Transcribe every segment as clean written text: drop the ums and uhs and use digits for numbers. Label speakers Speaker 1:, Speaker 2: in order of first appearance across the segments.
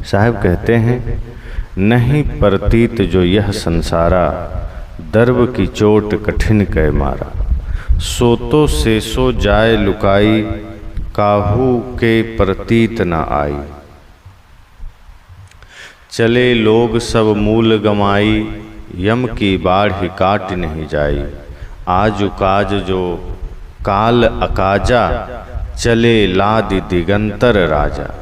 Speaker 1: साहब कहते हैं, नहीं परतीत जो यह संसारा, दर्ब की चोट कठिन कै मारा। सोतो से सो जाए लुकाई, काहू के परतीत न आई। चले लोग सब मूल गमाई, यम की बाढ़ काट नहीं जाई। आज काज जो काल अकाजा, चले लादि दिगंतर राजा।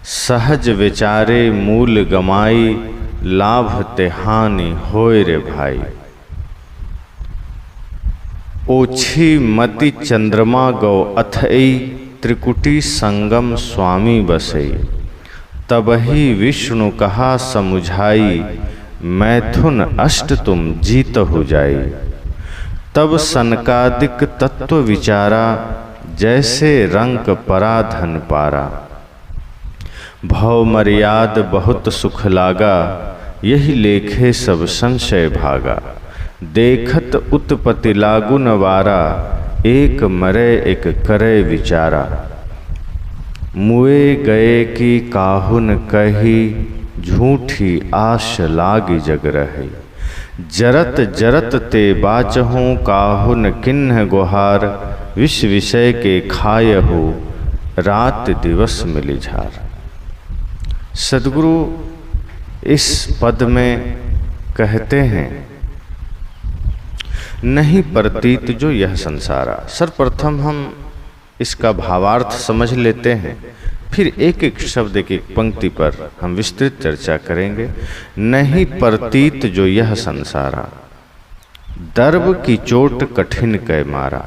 Speaker 1: सहज विचारे मूल गमाई, लाभ ते हानि होय रे भाई। ओछी मति चंद्रमा गौ अथई, त्रिकुटी संगम स्वामी बसई। तबहि विष्णु कहा समुझाई, मैथुन अष्ट तुम जीत हो जाई। तब सनकादिक तत्व विचारा, जैसे रंक पराधन पारा। भव मर्याद बहुत सुख लागा, यही लेखे सब संशय भागा। देखत उत्पत्ति लागु न वारा, एक मरे एक करे विचारा। मुए गए की काहुन कही, झूठी आश लागी जग रही। जरत जरत ते बाचहूँ, काहुन किन्ह गुहार। विष विषय के खायहु, रात दिवस मिली झार। सद्गुरु इस पद में कहते हैं, नहीं परतीत जो यह संसारा। सर्वप्रथम हम इसका भावार्थ समझ लेते हैं, फिर एक एक शब्द एक एक पंक्ति पर हम विस्तृत चर्चा करेंगे। नहीं परतीत जो यह संसारा, दर्व की चोट कठिन कै मारा।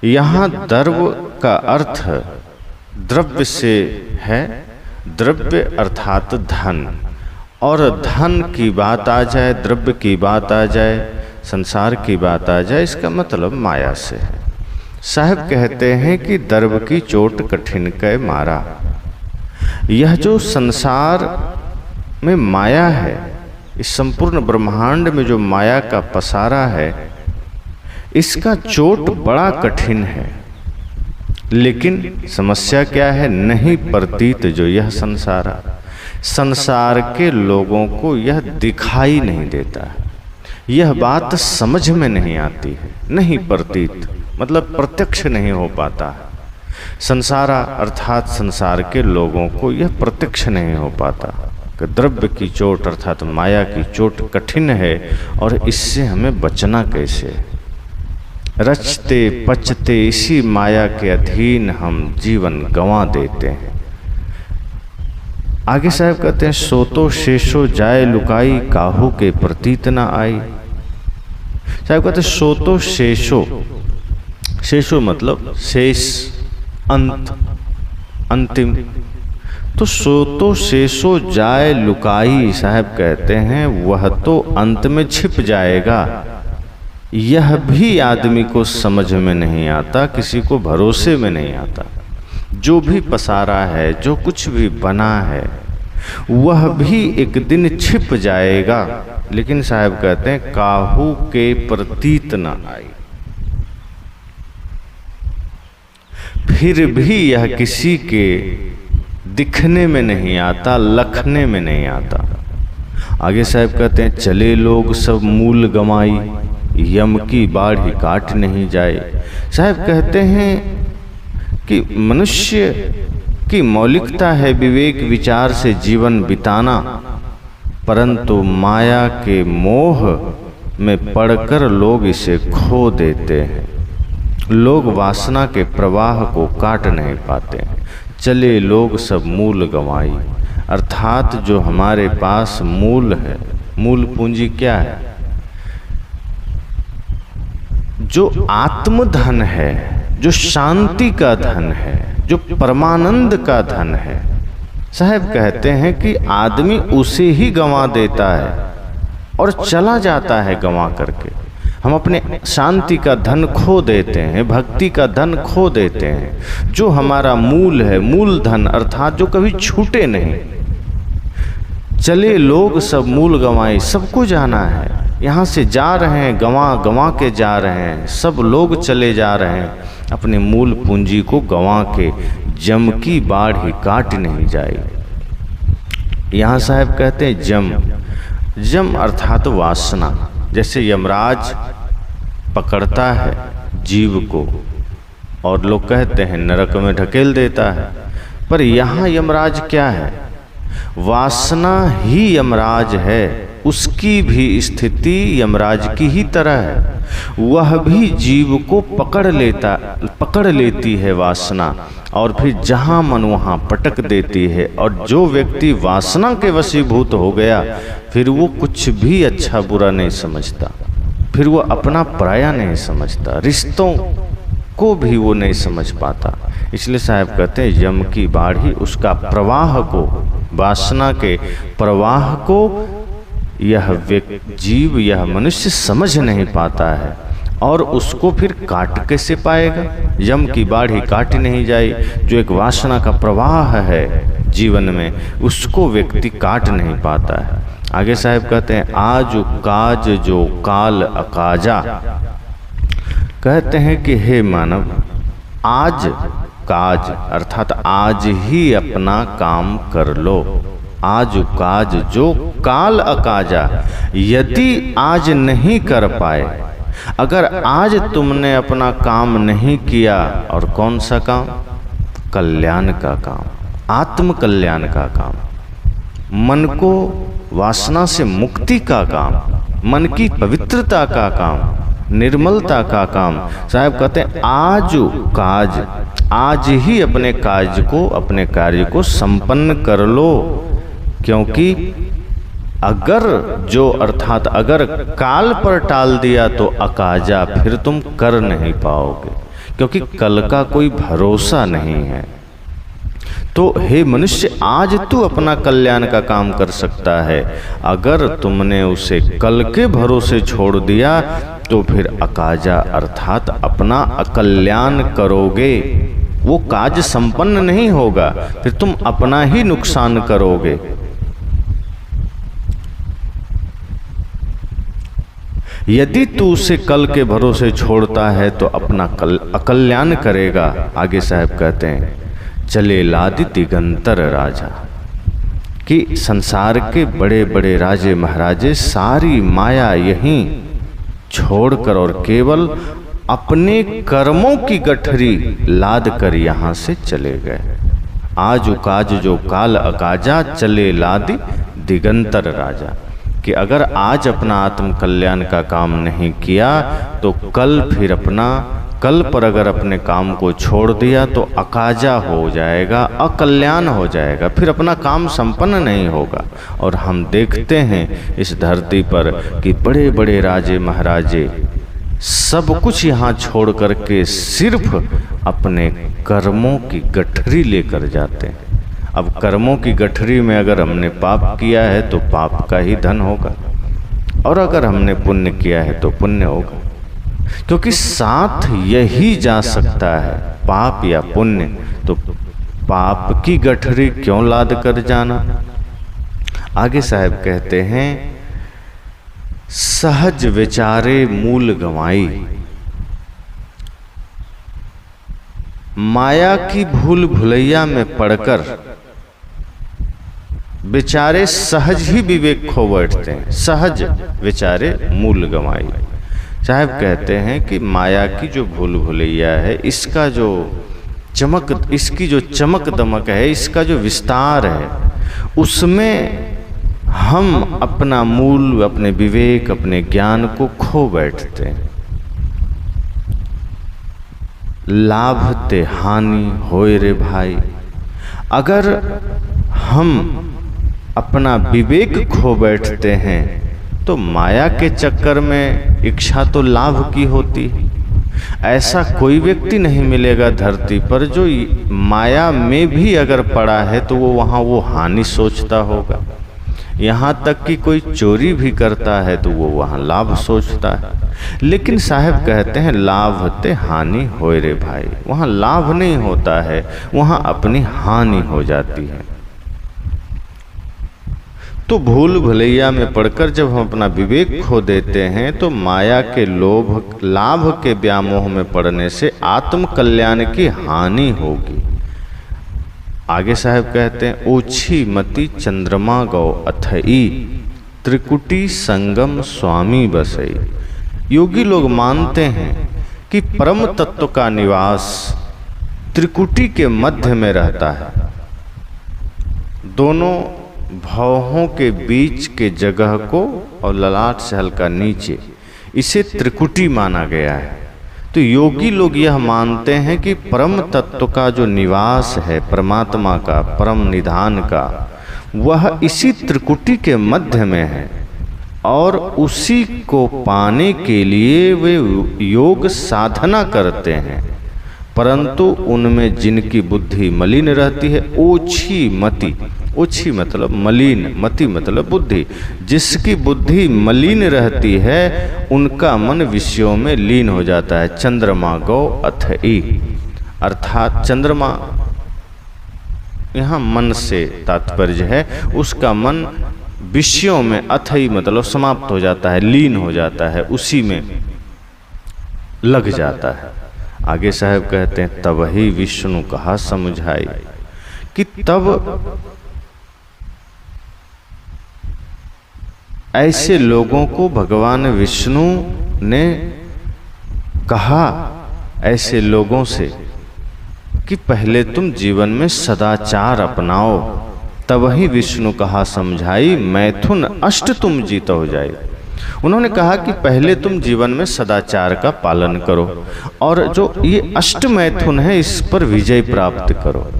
Speaker 1: यहाँ दर्व का अर्थ द्रव्य से है। द्रव्य अर्थात धन, और धन की बात आ जाए, द्रव्य की बात आ जाए, संसार की बात आ जाए, इसका मतलब माया से है। साहब कहते हैं कि दर्व की चोट कठिन कै मारा। यह जो संसार में माया है, इस संपूर्ण ब्रह्मांड में जो माया का पसारा है, इसका चोट बड़ा कठिन है। लेकिन समस्या क्या है? नहीं परतीत जो यह संसारा, संसार के लोगों को यह दिखाई नहीं देता है, यह बात समझ में नहीं आती है। नहीं परतीत मतलब प्रत्यक्ष नहीं हो पाता है। संसारा अर्थात संसार के लोगों को यह प्रत्यक्ष नहीं हो पाता कि द्रव्य की चोट अर्थात माया की चोट कठिन है, और इससे हमें बचना कैसे। रचते पचते इसी माया के अधीन हम जीवन गंवा देते हैं। आगे साहब कहते हैं, सोतो शेषो जाए लुकाई, काहू के प्रतीत न आई। साहब कहते हैं सोतो शेषो, शेषो मतलब शेष, अंत, अंतिम। तो सोतो शेषो जाए लुकाई, साहब कहते हैं वह तो अंत में छिप जाएगा। यह भी आदमी को समझ में नहीं आता, किसी को भरोसे में नहीं आता। जो भी पसारा है, जो कुछ भी बना है, वह भी एक दिन छिप जाएगा। लेकिन साहब कहते हैं काहू के प्रतीत न आई। फिर भी यह किसी के दिखने में नहीं आता, लखने में नहीं आता। आगे साहब कहते हैं, चले लोग सब मूल गमाई, यम की बाढ़ काट नहीं जाए। साहब कहते हैं कि मनुष्य की मौलिकता है विवेक विचार से जीवन बिताना, परंतु माया के मोह में पड़कर लोग इसे खो देते हैं। लोग वासना के प्रवाह को काट नहीं पाते। चले लोग सब मूल गंवाई, अर्थात जो हमारे पास मूल है, मूल पूंजी क्या है? जो आत्मधन है, जो शांति का धन है, जो परमानंद का धन है। साहब कहते हैं कि आदमी उसे ही गंवा देता है और चला जाता है गंवा करके। हम अपने शांति का धन खो देते हैं, भक्ति का धन खो देते हैं। जो हमारा मूल है, मूल धन अर्थात जो कभी छूटे नहीं। चले लोग सब मूल गंवाई, सबको जाना है, यहाँ से जा रहे हैं, गंवा गंवा के जा रहे हैं, सब लोग चले जा रहे हैं अपने मूल पूंजी को गंवा के। जम की बाढ़ ही काट नहीं जाए। यहाँ साहब कहते हैं जम। जम अर्थात वासना। जैसे यमराज पकड़ता है जीव को और लोग कहते हैं नरक में ढकेल देता है, पर यहाँ यमराज क्या है? वासना ही यमराज है। उसकी भी स्थिति यमराज की ही तरह है। वह भी जीव को पकड़ लेती है वासना, और फिर जहाँ मन वहाँ पटक देती है। और जो व्यक्ति वासना के वशीभूत हो गया, फिर वो कुछ भी अच्छा बुरा नहीं समझता, फिर वो अपना पराया नहीं समझता, रिश्तों को भी वो नहीं समझ पाता। इसलिए साहब कहते हैं यम की बाढ़ी उसका प्रवाह को, वासना के प्रवाह को यह जीव, यह मनुष्य समझ नहीं पाता है, और उसको फिर काट कैसे पाएगा? यम की बाढ़ी काटी नहीं जाए। जो एक वासना का प्रवाह है जीवन में, उसको व्यक्ति काट नहीं पाता है। आगे साहब कहते हैं आज काज जो काल अकाजा। कहते हैं कि हे मानव, आज काज अर्थात आज ही अपना काम कर लो। आज काज जो काल अकाजा, यदि आज नहीं कर पाए, अगर आज तुमने अपना काम नहीं किया, और कौन सा काम? कल्याण का काम, आत्म कल्याण का काम, मन को वासना से मुक्ति का काम, मन की पवित्रता का काम, निर्मलता का काम। साहब कहते हैं आज काज, आज ही अपने कार्य को संपन्न कर लो। क्योंकि अगर जो अर्थात अगर काल पर टाल दिया तो अकाजा, फिर तुम कर नहीं पाओगे, क्योंकि कल का कोई भरोसा नहीं है। तो हे मनुष्य, आज तू अपना कल्याण का काम कर सकता है। अगर तुमने उसे कल के भरोसे छोड़ दिया तो फिर अकाजा अर्थात अपना अकल्याण करोगे, वो काज संपन्न नहीं होगा, फिर तुम अपना ही नुकसान करोगे। यदि तू उसे कल के भरोसे छोड़ता है तो अपना अकल्याण करेगा। आगे साहब कहते हैं चले लादि दिगंतर राजा, कि संसार के बड़े बड़े राजे महाराजे सारी माया यहीं छोड़कर और केवल अपने कर्मों की गठरी लाद कर यहाँ से चले गए। आज काज जो काल अकाजा, चले लादि दिगंतर राजा, कि अगर आज अपना आत्म कल्याण का काम नहीं किया तो कल पर अगर अपने काम को छोड़ दिया तो अकाजा हो जाएगा, अकल्याण हो जाएगा, फिर अपना काम संपन्न नहीं होगा। और हम देखते हैं इस धरती पर कि बड़े बड़े राजे महाराजे सब कुछ यहाँ छोड़ करके सिर्फ अपने कर्मों की गठरी लेकर जाते हैं। अब कर्मों की गठरी में अगर हमने पाप किया है तो पाप का ही धन होगा, और अगर हमने पुण्य किया है तो पुण्य होगा, क्योंकि साथ यही जा सकता है, पाप या पुण्य। तो पाप की गठरी क्यों लाद कर जाना? आगे साहब कहते हैं सहज विचारे मूल गंवाई, माया की भूल भुलैया में पड़कर बेचारे सहज ही विवेक खो बैठते हैं। सहज विचारे मूल गंवाई। साहब कहते हैं कि माया की जो भूल भुलैया है, इसका जो इसकी जो चमक दमक है, इसका जो विस्तार है, उसमें हम अपना मूल, अपने विवेक, अपने ज्ञान को खो बैठते हैं। लाभ ते हानि होए रे भाई। अगर हम अपना विवेक खो बैठते हैं तो माया के चक्कर में इच्छा तो लाभ की होती है। ऐसा कोई व्यक्ति नहीं मिलेगा धरती पर जो माया में भी अगर पड़ा है तो वो वहाँ वो हानि सोचता होगा। यहाँ तक कि कोई चोरी भी करता है तो वो वहाँ लाभ सोचता है। लेकिन साहब कहते हैं लाभ ते हानि होए रे भाई। वहाँ लाभ नहीं होता है, वहाँ अपनी हानि हो जाती है। तो भूल भुलैया में पड़कर जब हम अपना विवेक खो देते हैं तो माया के लोभ लाभ के व्यामोह में पड़ने से आत्म कल्याण की हानि होगी। आगे साहब कहते हैं, ओछी मति चंद्रमा गौ अथई, त्रिकुटी संगम स्वामी बसई। योगी लोग मानते हैं कि परम तत्व का निवास त्रिकुटी के मध्य में रहता है। दोनों भवों के बीच के जगह को और ललाट से हल्का नीचे, इसे त्रिकुटी माना गया है। तो योगी लोग यह मानते हैं कि परम तत्व का जो निवास है, परमात्मा का, परम निधान का, वह इसी त्रिकुटी के मध्य में है और उसी को पाने के लिए वे योग साधना करते हैं। परंतु उनमें जिनकी बुद्धि मलिन रहती है, ओछी मति, ओछी मतलब मलिन, मति मतलब बुद्धि, जिसकी बुद्धि मलिन रहती है उनका मन विषयों में लीन हो जाता है। चंद्रमा गौ अथई, अर्थात चंद्रमा यहाँ मन से तात्पर्य है, उसका मन विषयों में, अथई मतलब समाप्त हो जाता है, लीन हो जाता है, उसी में लग जाता है। आगे साहब कहते हैं, तब ही विष्णु कहा समझाई, कि तब ऐसे लोगों को भगवान विष्णु ने कहा, ऐसे लोगों से, कि पहले तुम जीवन में सदाचार अपनाओ। तब ही विष्णु कहा समझाई, मैथुन अष्ट तुम जीत हो जाए। उन्होंने कहा कि पहले तुम जीवन में सदाचार का पालन करो और जो ये अष्ट मैथुन है इस पर विजय प्राप्त करो।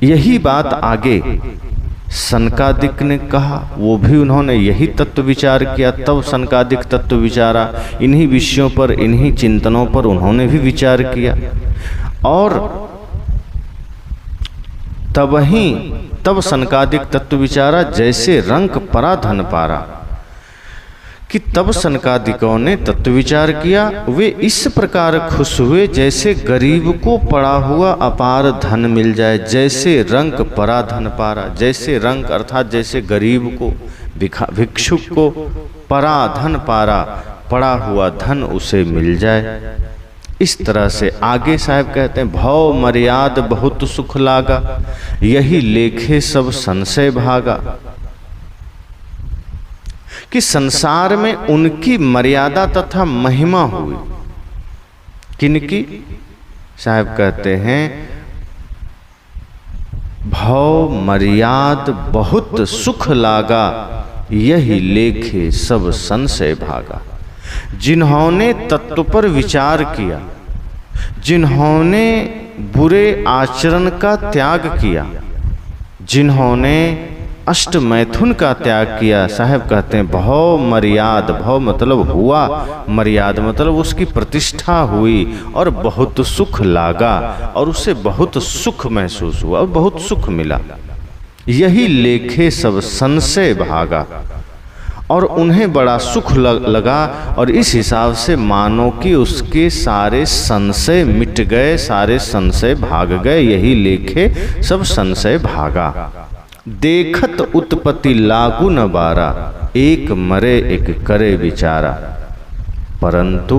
Speaker 1: यही बात आगे सनकादिक ने कहा, वो भी उन्होंने यही तत्व विचार किया। तब सनकादिक तत्व विचारा, इन्हीं विषयों पर, इन्हीं चिंतनों पर उन्होंने भी विचार किया। और तब सनकादिक तत्व विचारा, जैसे रंक परा धन पारा, कि तब सनकादिकों ने तत्व विचार किया। वे इस प्रकार खुश हुए जैसे गरीब को पड़ा हुआ अपार धन मिल जाए। जैसे रंक परा धन पारा, जैसे रंक अर्थात जैसे गरीब को, भिक्षुक को परा धन पारा, पड़ा हुआ धन उसे मिल जाए। इस तरह से आगे साहब कहते हैं, भव मर्याद बहुत सुख लागा, यही लेखे सब संशय भागा। कि संसार में उनकी मर्यादा तथा महिमा हुई। किनकी? साहब कहते हैं, भव मर्याद बहुत सुख लागा, यही लेखे सब संशय भागा। जिन्होंने तत्व पर विचार किया, जिन्होंने बुरे आचरण का त्याग किया, जिन्होंने अष्ट मैथुन का त्याग किया, साहब कहते हैं भव मर्याद, भव मतलब हुआ, मर्याद मतलब उसकी प्रतिष्ठा हुई और बहुत सुख लागा और उसे बहुत सुख महसूस हुआ और बहुत सुख मिला। यही लेखे सब संशय भागा, और उन्हें बड़ा सुख लगा और इस हिसाब से मानो कि उसके सारे संशय मिट गए, सारे संशय भाग गए। यही लेखे सब संशय भागा। देखत उत्पत्ति लागू न बारा, एक मरे एक करे विचारा। परंतु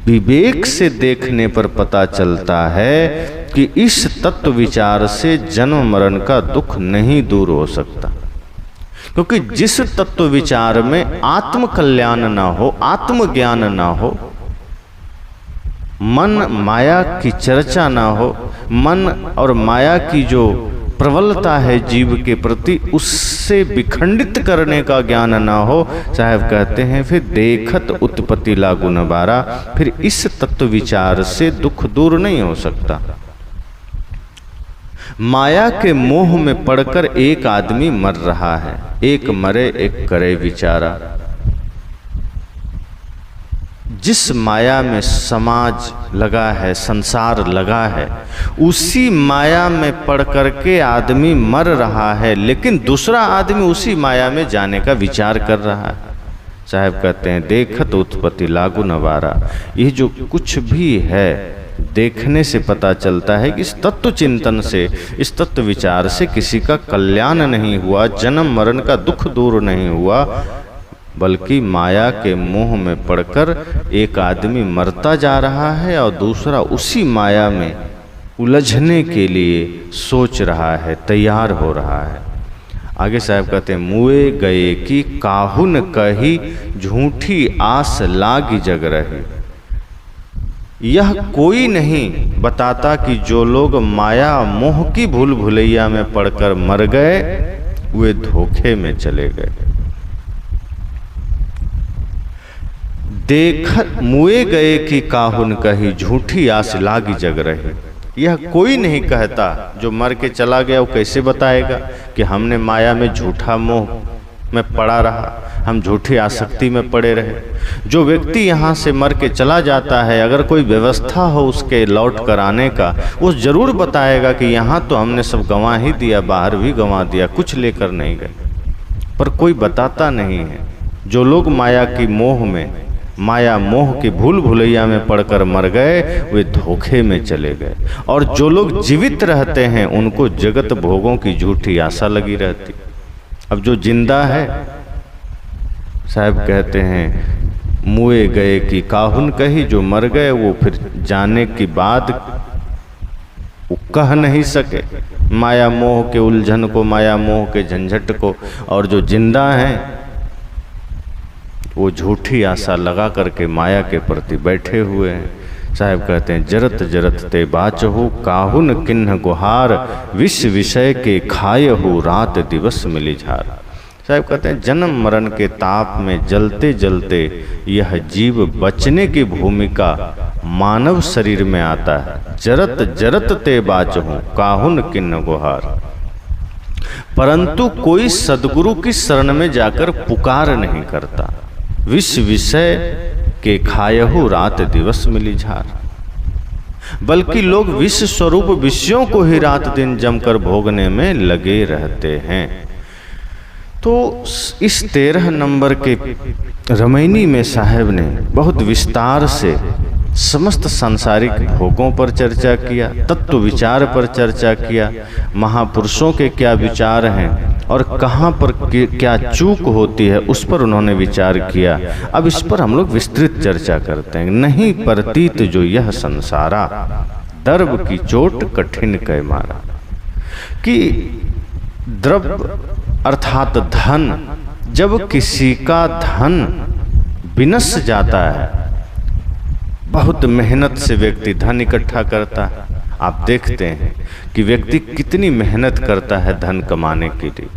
Speaker 1: विवेक से देखने पर पता चलता है कि इस तत्व विचार से जन्म मरण का दुख नहीं दूर हो सकता। क्योंकि जिस तत्व विचार में आत्म कल्याण ना हो, आत्मज्ञान ना हो, मन माया की चर्चा ना हो, मन और माया की जो प्रबलता है जीव के प्रति, उससे विखंडित करने का ज्ञान ना हो, साहब कहते हैं फिर देखत उत्पत्ति लागू न बारा, फिर इस तत्व विचार से दुख दूर नहीं हो सकता। माया के मोह में पड़कर एक आदमी मर रहा है, एक मरे एक करे विचारा। जिस माया में समाज लगा है, संसार लगा है, उसी माया में पड़ करके आदमी मर रहा है, लेकिन दूसरा आदमी उसी माया में जाने का विचार कर रहा है। साहब कहते हैं देखत उत्पत्ति लागू न बारा। ये जो कुछ भी है देखने से पता चलता है कि इस तत्व चिंतन से, इस तत्व विचार से किसी का कल्याण नहीं हुआ, जन्म मरण का दुख दूर नहीं हुआ, बल्कि माया के मोह में पड़कर एक आदमी मरता जा रहा है और दूसरा उसी माया में उलझने के लिए सोच रहा है, तैयार हो रहा है। आगे साहब कहते हैं, मुए गए की काहुन कही, झूठी आस लागी जग रही। यह कोई नहीं बताता कि जो लोग माया मोह की भूल भुलैया में पड़कर मर गए, वे धोखे में चले गए। देखत मुए गए की काहुन कही, झूठी आस लागी जग रही। यह कोई नहीं कहता, जो मर के चला गया वो कैसे बताएगा कि हमने माया में झूठा मोह में पड़ा रहा, हम झूठी आसक्ति में पड़े रहे। जो व्यक्ति यहाँ से मर के चला जाता है, अगर कोई व्यवस्था हो उसके लौट कर आने का, वो जरूर बताएगा कि यहाँ तो हमने सब गंवा ही दिया, बाहर भी गंवा दिया, कुछ लेकर नहीं गए। पर कोई बताता नहीं है। जो लोग माया की मोह में, माया मोह की भूल भुलैया में पड़कर मर गए, वे धोखे में चले गए। और जो लोग जीवित रहते हैं, उनको जगत भोगों की झूठी आशा लगी रहती। अब जो जिंदा है, साहब कहते हैं, मुए गए की काहुन कही, जो मर गए वो फिर जाने के बाद वो कह नहीं सके माया मोह के उलझन को, माया मोह के झंझट को। और जो जिंदा हैं, वो झूठी आशा लगा करके माया के प्रति बैठे हुए हैं। साहब कहते हैं, जरत जरत ते बाचहु, काहुन किन्ह गुहार, विष विषय के खायहु, रात दिवस मिली झार। साहब कहते हैं, जन्म मरण के ताप में जलते जलते यह जीव बचने की भूमिका मानव शरीर में आता है। जरत जरत ते बाचहु, काहुन किन्ह गुहार। परंतु कोई सदगुरु की शरण में जाकर पुकार नहीं करता। विष विषय के खायहु, रात दिवस मिली झार। बल्कि लोग विष स्वरूप विषयों को ही रात दिन जमकर भोगने में लगे रहते हैं। तो इस 13 नंबर के रमैनी में साहब ने बहुत विस्तार से समस्त सांसारिक भोगों पर चर्चा किया, तत्व विचार पर चर्चा किया, महापुरुषों के क्या विचार हैं और कहाँ पर क्या चूक होती है, उस पर उन्होंने विचार किया। अब इस पर हम लोग विस्तृत चर्चा करते हैं। नहीं परतीत जो यह संसारा, दर्ब की चोट कठिन कै मारा। कि द्रव्य अर्थात धन, जब किसी का धन विनश जाता है, बहुत मेहनत से व्यक्ति धन इकट्ठा करता है। आप देखते हैं कि व्यक्ति कितनी मेहनत करता है धन कमाने के लिए,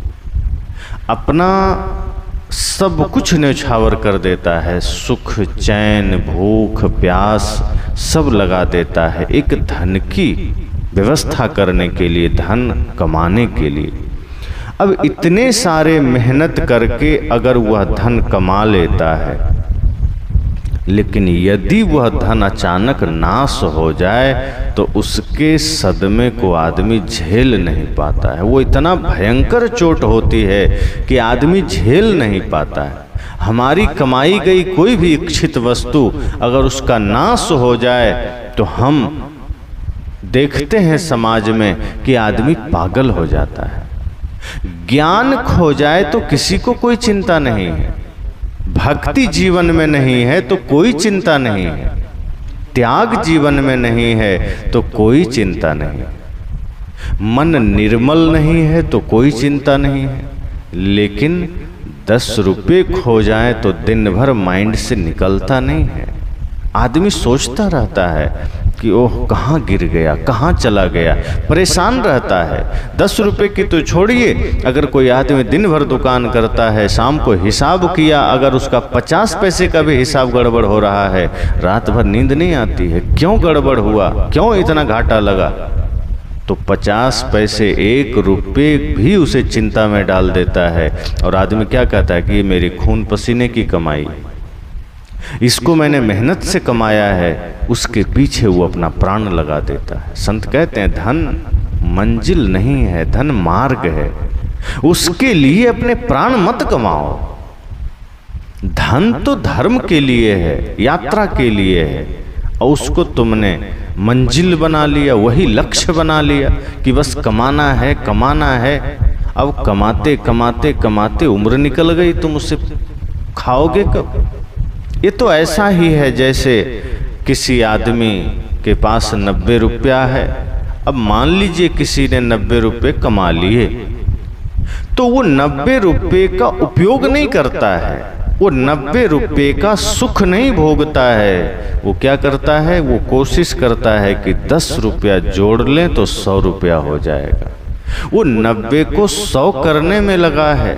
Speaker 1: अपना सब कुछ न्यौछावर कर देता है, सुख चैन भूख प्यास सब लगा देता है एक धन की व्यवस्था करने के लिए, धन कमाने के लिए। अब इतने सारे मेहनत करके अगर वह धन कमा लेता है, लेकिन यदि वह धन अचानक नाश हो जाए तो उसके सदमे को आदमी झेल नहीं पाता है। वो इतना भयंकर चोट होती है कि आदमी झेल नहीं पाता है। हमारी कमाई गई कोई भी इच्छित वस्तु अगर उसका नाश हो जाए तो हम देखते हैं समाज में कि आदमी पागल हो जाता है। ज्ञान खो जाए तो किसी को कोई चिंता नहीं है, भक्ति जीवन में नहीं है तो कोई चिंता नहीं है, त्याग जीवन में नहीं है तो कोई चिंता नहीं, मन निर्मल नहीं है तो कोई चिंता नहीं है। लेकिन 10 रुपये खो जाए तो दिन भर माइंड से निकलता नहीं है। आदमी सोचता रहता है कि ओह कहाँ गिर गया, कहाँ चला गया, परेशान रहता है। 10 रुपये की तो छोड़िए, अगर कोई आदमी दिन भर दुकान करता है, शाम को हिसाब किया, अगर उसका 50 पैसे का भी हिसाब गड़बड़ हो रहा है, रात भर नींद नहीं आती है। क्यों गड़बड़ हुआ, क्यों इतना घाटा लगा? तो 50 पैसे 1 रुपये भी उसे चिंता में डाल देता है। और आदमी क्या कहता है कि ये मेरी खून पसीने की कमाई, इसको मैंने मेहनत से कमाया है, उसके पीछे वो अपना प्राण लगा देता है। संत कहते हैं धन मंजिल नहीं है, धन मार्ग है, उसके लिए अपने प्राण मत कमाओ। धन तो धर्म के लिए है, यात्रा के लिए है, और उसको तुमने मंजिल बना लिया, वही लक्ष्य बना लिया कि बस कमाना है कमाना है। अब कमाते कमाते कमाते उम्र निकल गई, तुम उसे खाओगे कब? ये तो ऐसा ही है जैसे किसी आदमी के पास 90 रुपया है अब मान लीजिए किसी ने 90 रुपये कमा लिए, तो वो 90 रुपये का उपयोग नहीं करता है, वो 90 रुपये का सुख नहीं भोगता है। वो क्या करता है, वो कोशिश करता है कि 10 रुपया जोड़ लें तो 100 रुपया हो जाएगा। वो 90 को 100 करने में लगा है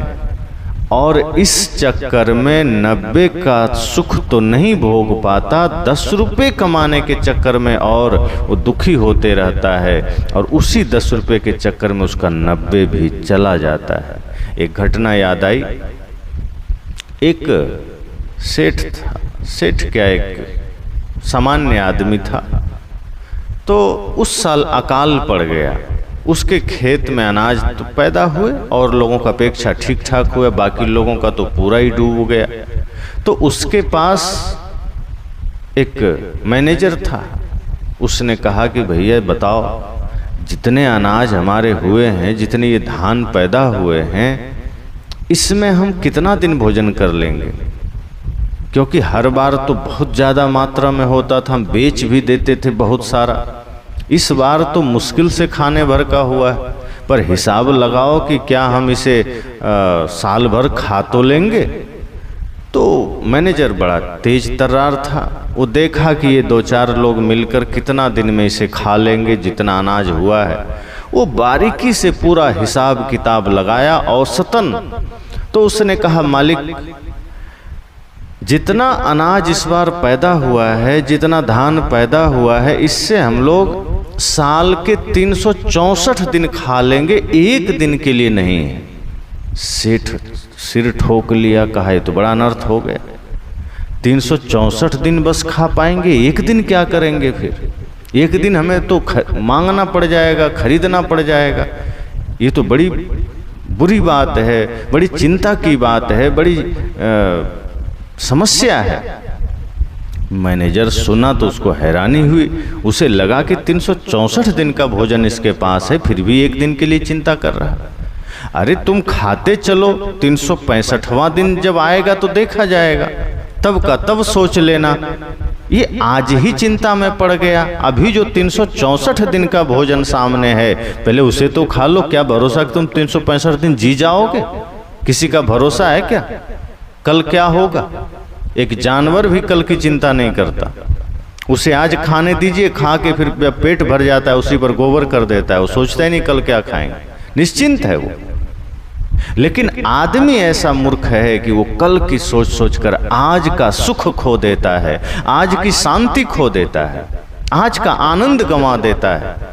Speaker 1: और इस चक्कर में 90 का सुख तो नहीं भोग पाता, 10 रुपये कमाने के चक्कर में और वो दुखी होते रहता है और उसी 10 रुपये के चक्कर में उसका 90 भी चला जाता है। एक घटना याद आई। एक सेठ था, सेठ क्या एक सामान्य आदमी था, तो उस साल अकाल पड़ गया। उसके खेत में अनाज तो पैदा हुए और लोगों का अपेक्षा ठीक ठाक हुआ, बाकी लोगों का तो पूरा ही डूब गया। तो उसके पास एक मैनेजर था, उसने कहा कि भैया बताओ, जितने अनाज हमारे हुए हैं, जितने ये धान पैदा हुए हैं, इसमें हम कितना दिन भोजन कर लेंगे? क्योंकि हर बार तो बहुत ज़्यादा मात्रा में होता था, हम बेच भी देते थे बहुत सारा। इस बार तो मुश्किल से खाने भर का हुआ है, पर हिसाब लगाओ कि क्या हम इसे साल भर खा तो लेंगे? तो मैनेजर बड़ा तेज तर्रार था, वो देखा कि ये 2-4 लोग मिलकर कितना दिन में इसे खा लेंगे जितना अनाज हुआ है। वो बारीकी से पूरा हिसाब किताब लगाया औसतन। तो उसने कहा, मालिक, जितना अनाज इस बार पैदा हुआ है, जितना धान पैदा हुआ है, इससे हम लोग साल के 364 दिन खा लेंगे, एक दिन के लिए नहीं है। सेठ सिर ठोक लिया, कहा ये तो बड़ा अनर्थ हो गया। 364 दिन बस खा पाएंगे, एक दिन क्या करेंगे? फिर एक दिन हमें तो मांगना पड़ जाएगा, खरीदना पड़ जाएगा। ये तो बड़ी बुरी बात है, बड़ी चिंता की बात है, बड़ी समस्या है। मैनेजर सुना तो उसको हैरानी हुई, उसे लगा कि 364 दिन का भोजन इसके पास है, फिर भी एक दिन के लिए चिंता कर रहा है। अरे तुम खाते चलो, 365वां दिन जब आएगा तो देखा जाएगा, तब का तब सोच लेना। ये आज ही चिंता में पड़ गया। अभी जो 364 दिन का भोजन सामने है, पहले उसे तो खा लो। क्या भरोसा कि तुम 365 दिन जी जाओगे? किसी का भरोसा है क्या? कल क्या होगा? एक जानवर भी कल की चिंता नहीं करता। उसे आज खाने दीजिए, खा के फिर पेट भर जाता है, उसी पर गोबर कर देता है। वो सोचता ही नहीं कल क्या खाएंगे, निश्चिंत है वो। लेकिन आदमी ऐसा मूर्ख है कि वो कल की सोच सोचकर आज का सुख खो देता है, आज की शांति खो देता है, आज का आनंद गंवा देता है।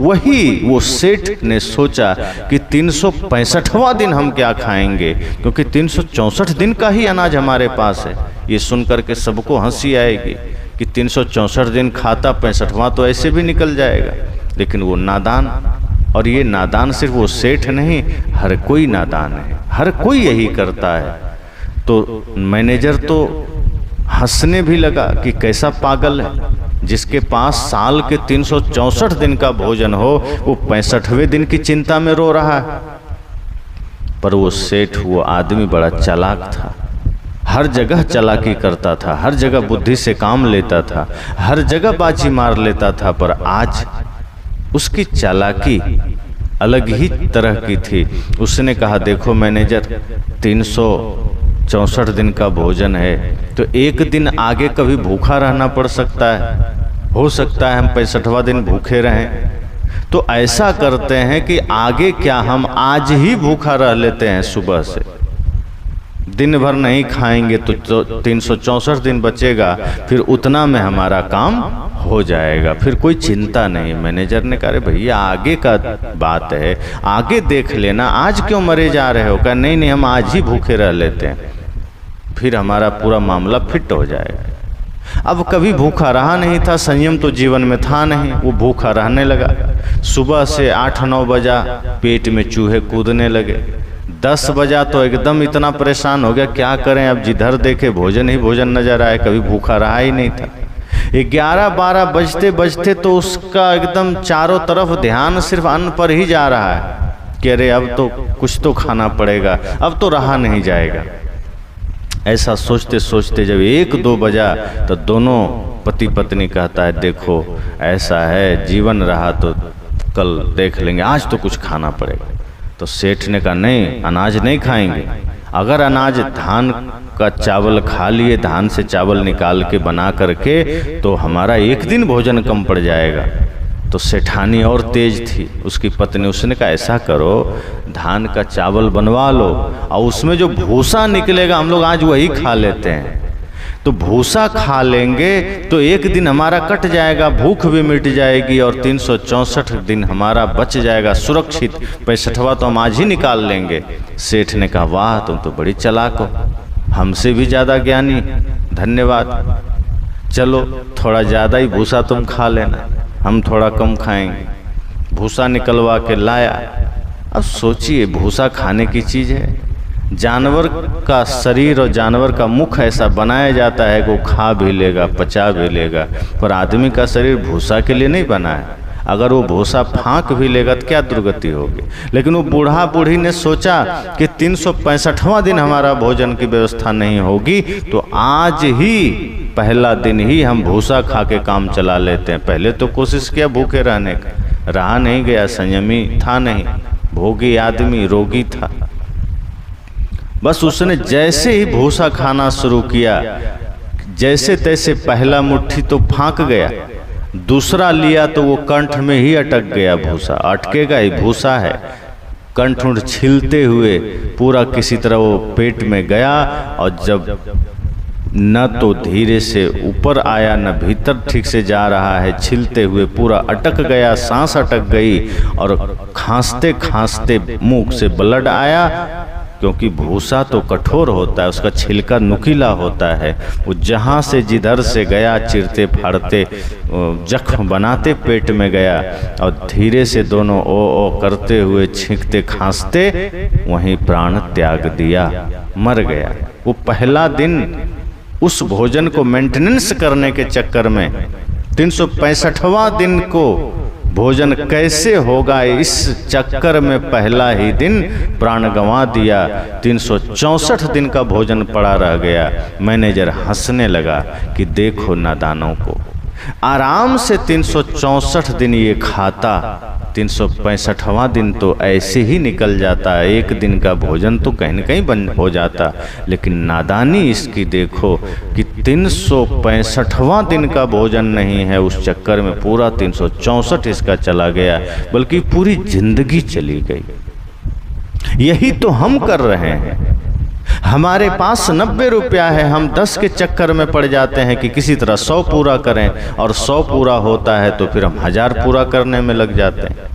Speaker 1: वही वो सेठ ने सोचा कि 365वां दिन हम क्या खाएंगे, क्योंकि 364 दिन का ही अनाज हमारे पास है। ये सुनकर के सबको हंसी आएगी कि 364 दिन खाता, 65वां तो ऐसे भी निकल जाएगा। लेकिन वो नादान, और ये नादान सिर्फ वो सेठ नहीं, हर कोई नादान है, हर कोई यही करता है। तो मैनेजर तो हंसने भी लगा कि कैसा पागल है, जिसके पास साल के 364 दिन का भोजन हो, वो 65वें दिन की चिंता में रो रहा है। पर वो सेठ, वो आदमी बड़ा चालाक था, हर जगह चालाकी करता था, हर जगह बुद्धि से काम लेता था, हर जगह बाजी मार लेता था। पर आज उसकी चालाकी अलग ही तरह की थी। उसने कहा, देखो मैनेजर, 364 दिन का भोजन है, तो एक दिन आगे कभी भूखा रहना पड़ सकता है। हो सकता है हम 65वां दिन भूखे रहें। तो ऐसा करते हैं कि आगे क्या, हम आज ही भूखा रह लेते हैं, सुबह से दिन भर नहीं खाएंगे तो 364 दिन बचेगा, फिर उतना में हमारा काम हो जाएगा, फिर कोई चिंता नहीं। मैनेजर ने कहा, भैया आगे का बात है, आगे देख लेना, आज क्यों मरे जा रहे हो? कहा, नहीं नहीं, हम आज ही भूखे रह लेते हैं, फिर हमारा पूरा मामला फिट हो जाएगा। अब कभी भूखा रहा नहीं था, संयम तो जीवन में था नहीं, वो भूखा रहने लगा। सुबह से 8-9 बजा, पेट में चूहे कूदने लगे। 10 बजा तो एकदम इतना परेशान हो गया, क्या करें, अब जिधर देखे भोजन ही भोजन नजर आए, कभी भूखा रहा ही नहीं था। 11-12 बजते बजते तो उसका एकदम चारों तरफ ध्यान सिर्फ अन्न पर ही जा रहा है कि अरे अब तो कुछ तो खाना पड़ेगा, अब तो रहा नहीं जाएगा। ऐसा सोचते सोचते जब 1-2 बजा तो दोनों पति पत्नी कहता है देखो ऐसा है, जीवन रहा तो कल देख लेंगे, आज तो कुछ खाना पड़ेगा। तो सेठ ने कहा नहीं, अनाज नहीं खाएंगे। अगर अनाज धान का चावल खा लिए, धान से चावल निकाल के बना करके, तो हमारा एक दिन भोजन कम पड़ जाएगा। तो सेठानी और तेज थी, उसकी पत्नी, उसने कहा ऐसा करो धान का चावल बनवा लो और उसमें जो भूसा निकलेगा हम लोग आज वही खा लेते हैं। तो भूसा खा लेंगे तो एक दिन हमारा कट जाएगा, भूख भी मिट जाएगी और 364 दिन हमारा बच जाएगा सुरक्षित। 65वां तो हम आज ही निकाल लेंगे। सेठ ने कहा वाह तुम तो बड़ी चालाक हो, हमसे भी ज़्यादा ज्ञानी, धन्यवाद। चलो थोड़ा ज़्यादा ही भूसा तुम खा लेना, हम थोड़ा कम खाएंगे। भूसा निकलवा के लाया। अब सोचिए भूसा खाने की चीज़ है, जानवर का शरीर और जानवर का मुख ऐसा बनाया जाता है कि वो खा भी लेगा, पचा भी लेगा, पर आदमी का शरीर भूसा के लिए नहीं बना है। अगर वो भूसा फाँक भी लेगा तो क्या दुर्गति होगी। लेकिन वो बूढ़ा बूढ़ी ने सोचा कि 365वां दिन हमारा भोजन की व्यवस्था नहीं होगी, तो आज ही पहला दिन ही हम भूसा खा के काम चला लेते हैं। पहले तो कोशिश किया भूखे रहने का, रहा नहीं गया, संयमी था नहीं, भोगी आदमी, रोगी था। बस उसने जैसे ही भूसा खाना शुरू किया, जैसे तैसे पहला मुट्ठी तो फाँक गया, दूसरा लिया तो वो कंठ में ही अटक गया। भूसा अटकेगा ही, भूसा है। कंठ उठ छिलते हुए पूरा किसी तरह वो पेट में गया और जब न तो धीरे से ऊपर आया न भीतर ठीक से जा रहा है, छिलते हुए पूरा अटक गया, सांस अटक गई और खांसते खांसते मुंह से ब्लड आया। क्योंकि भूसा तो कठोर होता है, उसका छिलका नुकीला होता है, वो जहाँ से जिधर से गया चिरते फाड़ते जख्म बनाते पेट में गया और धीरे से दोनों ओ करते हुए छींकते खांसते वहीं प्राण त्याग दिया, मर गया। वो पहला दिन उस भोजन को मेंटेनेंस करने के चक्कर में 365वां दिन को भोजन कैसे होगा इस चक्कर में पहला ही दिन प्राण गंवा दिया। 364 दिन का भोजन पड़ा रह गया। मैनेजर हंसने लगा कि देखो नादानों को, आराम से 364 दिन ये खाता, 365वां दिन तो ऐसे ही निकल जाता है, एक दिन का भोजन तो कहीं न कहीं बंद हो जाता। लेकिन नादानी इसकी देखो कि 365वां दिन का भोजन नहीं है, उस चक्कर में पूरा 364 इसका चला गया, बल्कि पूरी जिंदगी चली गई। यही तो हम कर रहे हैं। हमारे पास 90 रुपया है, हम 10 के चक्कर में पड़ जाते हैं कि किसी तरह 100 पूरा करें, और 100 पूरा होता है तो फिर हम 1000 पूरा करने में लग जाते हैं।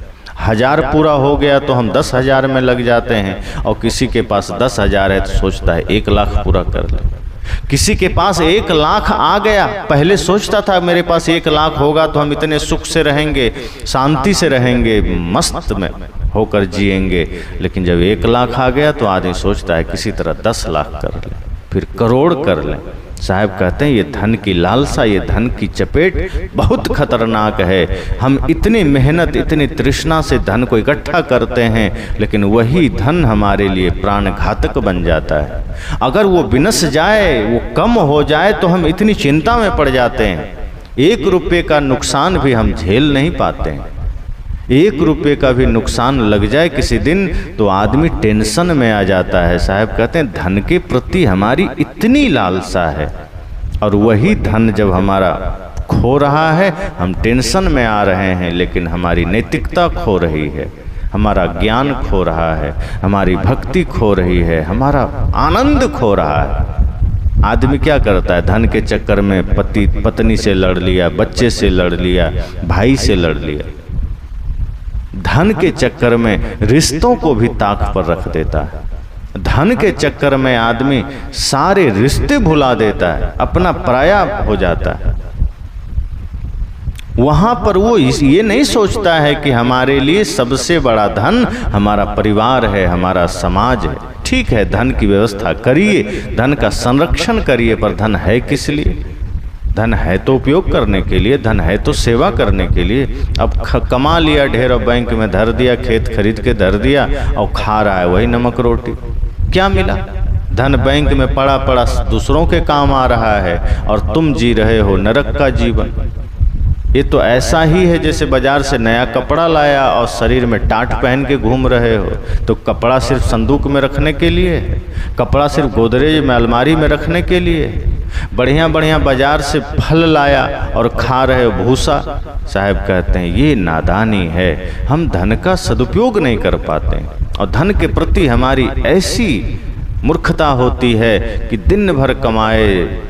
Speaker 1: 1000 पूरा हो गया तो हम 10,000 में लग जाते हैं, और किसी के पास 10,000 है तो सोचता है 1 लाख पूरा कर ले। किसी के पास 1 लाख आ गया, पहले सोचता था मेरे पास 1 लाख होगा तो हम इतने सुख से रहेंगे, शांति से रहेंगे, मस्त में होकर जिएंगे। लेकिन जब 1 लाख आ गया तो आदमी सोचता है किसी तरह 10 लाख कर ले, फिर करोड़ कर ले। साहब कहते हैं ये धन की लालसा, ये धन की चपेट बहुत खतरनाक है। हम इतनी मेहनत, इतनी तृष्णा से धन को इकट्ठा करते हैं, लेकिन वही धन हमारे लिए प्राण घातक बन जाता है। अगर वो विनश जाए, वो कम हो जाए तो हम इतनी चिंता में पड़ जाते हैं। 1 रुपये का नुकसान भी हम झेल नहीं पाते हैं। 1 रुपये का भी नुकसान लग जाए किसी दिन तो आदमी टेंशन में आ जाता है। साहब कहते हैं धन के प्रति हमारी इतनी लालसा है, और वही धन जब हमारा खो रहा है हम टेंशन में आ रहे हैं। लेकिन हमारी नैतिकता खो रही है, हमारा ज्ञान खो रहा है, हमारी भक्ति खो रही है, हमारा आनंद खो रहा है। आदमी क्या करता है, धन के चक्कर में पति पत्नी से लड़ लिया, बच्चे से लड़ लिया, भाई से लड़ लिया। धन के चक्कर में रिश्तों को भी ताक पर रख देता है। धन के चक्कर में आदमी सारे रिश्ते भुला देता है, अपना पराया हो जाता है। वहां पर वो ये नहीं सोचता है कि हमारे लिए सबसे बड़ा धन हमारा परिवार है, हमारा समाज है। ठीक है, धन की व्यवस्था करिए, धन का संरक्षण करिए, पर धन है किस लिए? धन है तो उपयोग करने के लिए, धन है तो सेवा करने के लिए। अब कमा लिया ढेर और बैंक में धर दिया, खेत खरीद के धर दिया और खा रहा है वही नमक रोटी। क्या मिला? धन बैंक में पड़ा पड़ा दूसरों के काम आ रहा है और तुम जी रहे हो नरक का जीवन। ये तो ऐसा ही है जैसे बाजार से नया कपड़ा लाया और शरीर में टाट पहन के घूम रहे हो। तो कपड़ा सिर्फ संदूक में रखने के लिए, कपड़ा सिर्फ गोदरेज में अलमारी में रखने के लिए। बढ़िया बढ़िया बाजार से फल लाया और खा रहे हो भूसा। साहब कहते हैं ये नादानी है, हम धन का सदुपयोग नहीं कर पाते और धन के प्रति हमारी ऐसी मूर्खता होती है कि दिन भर कमाए,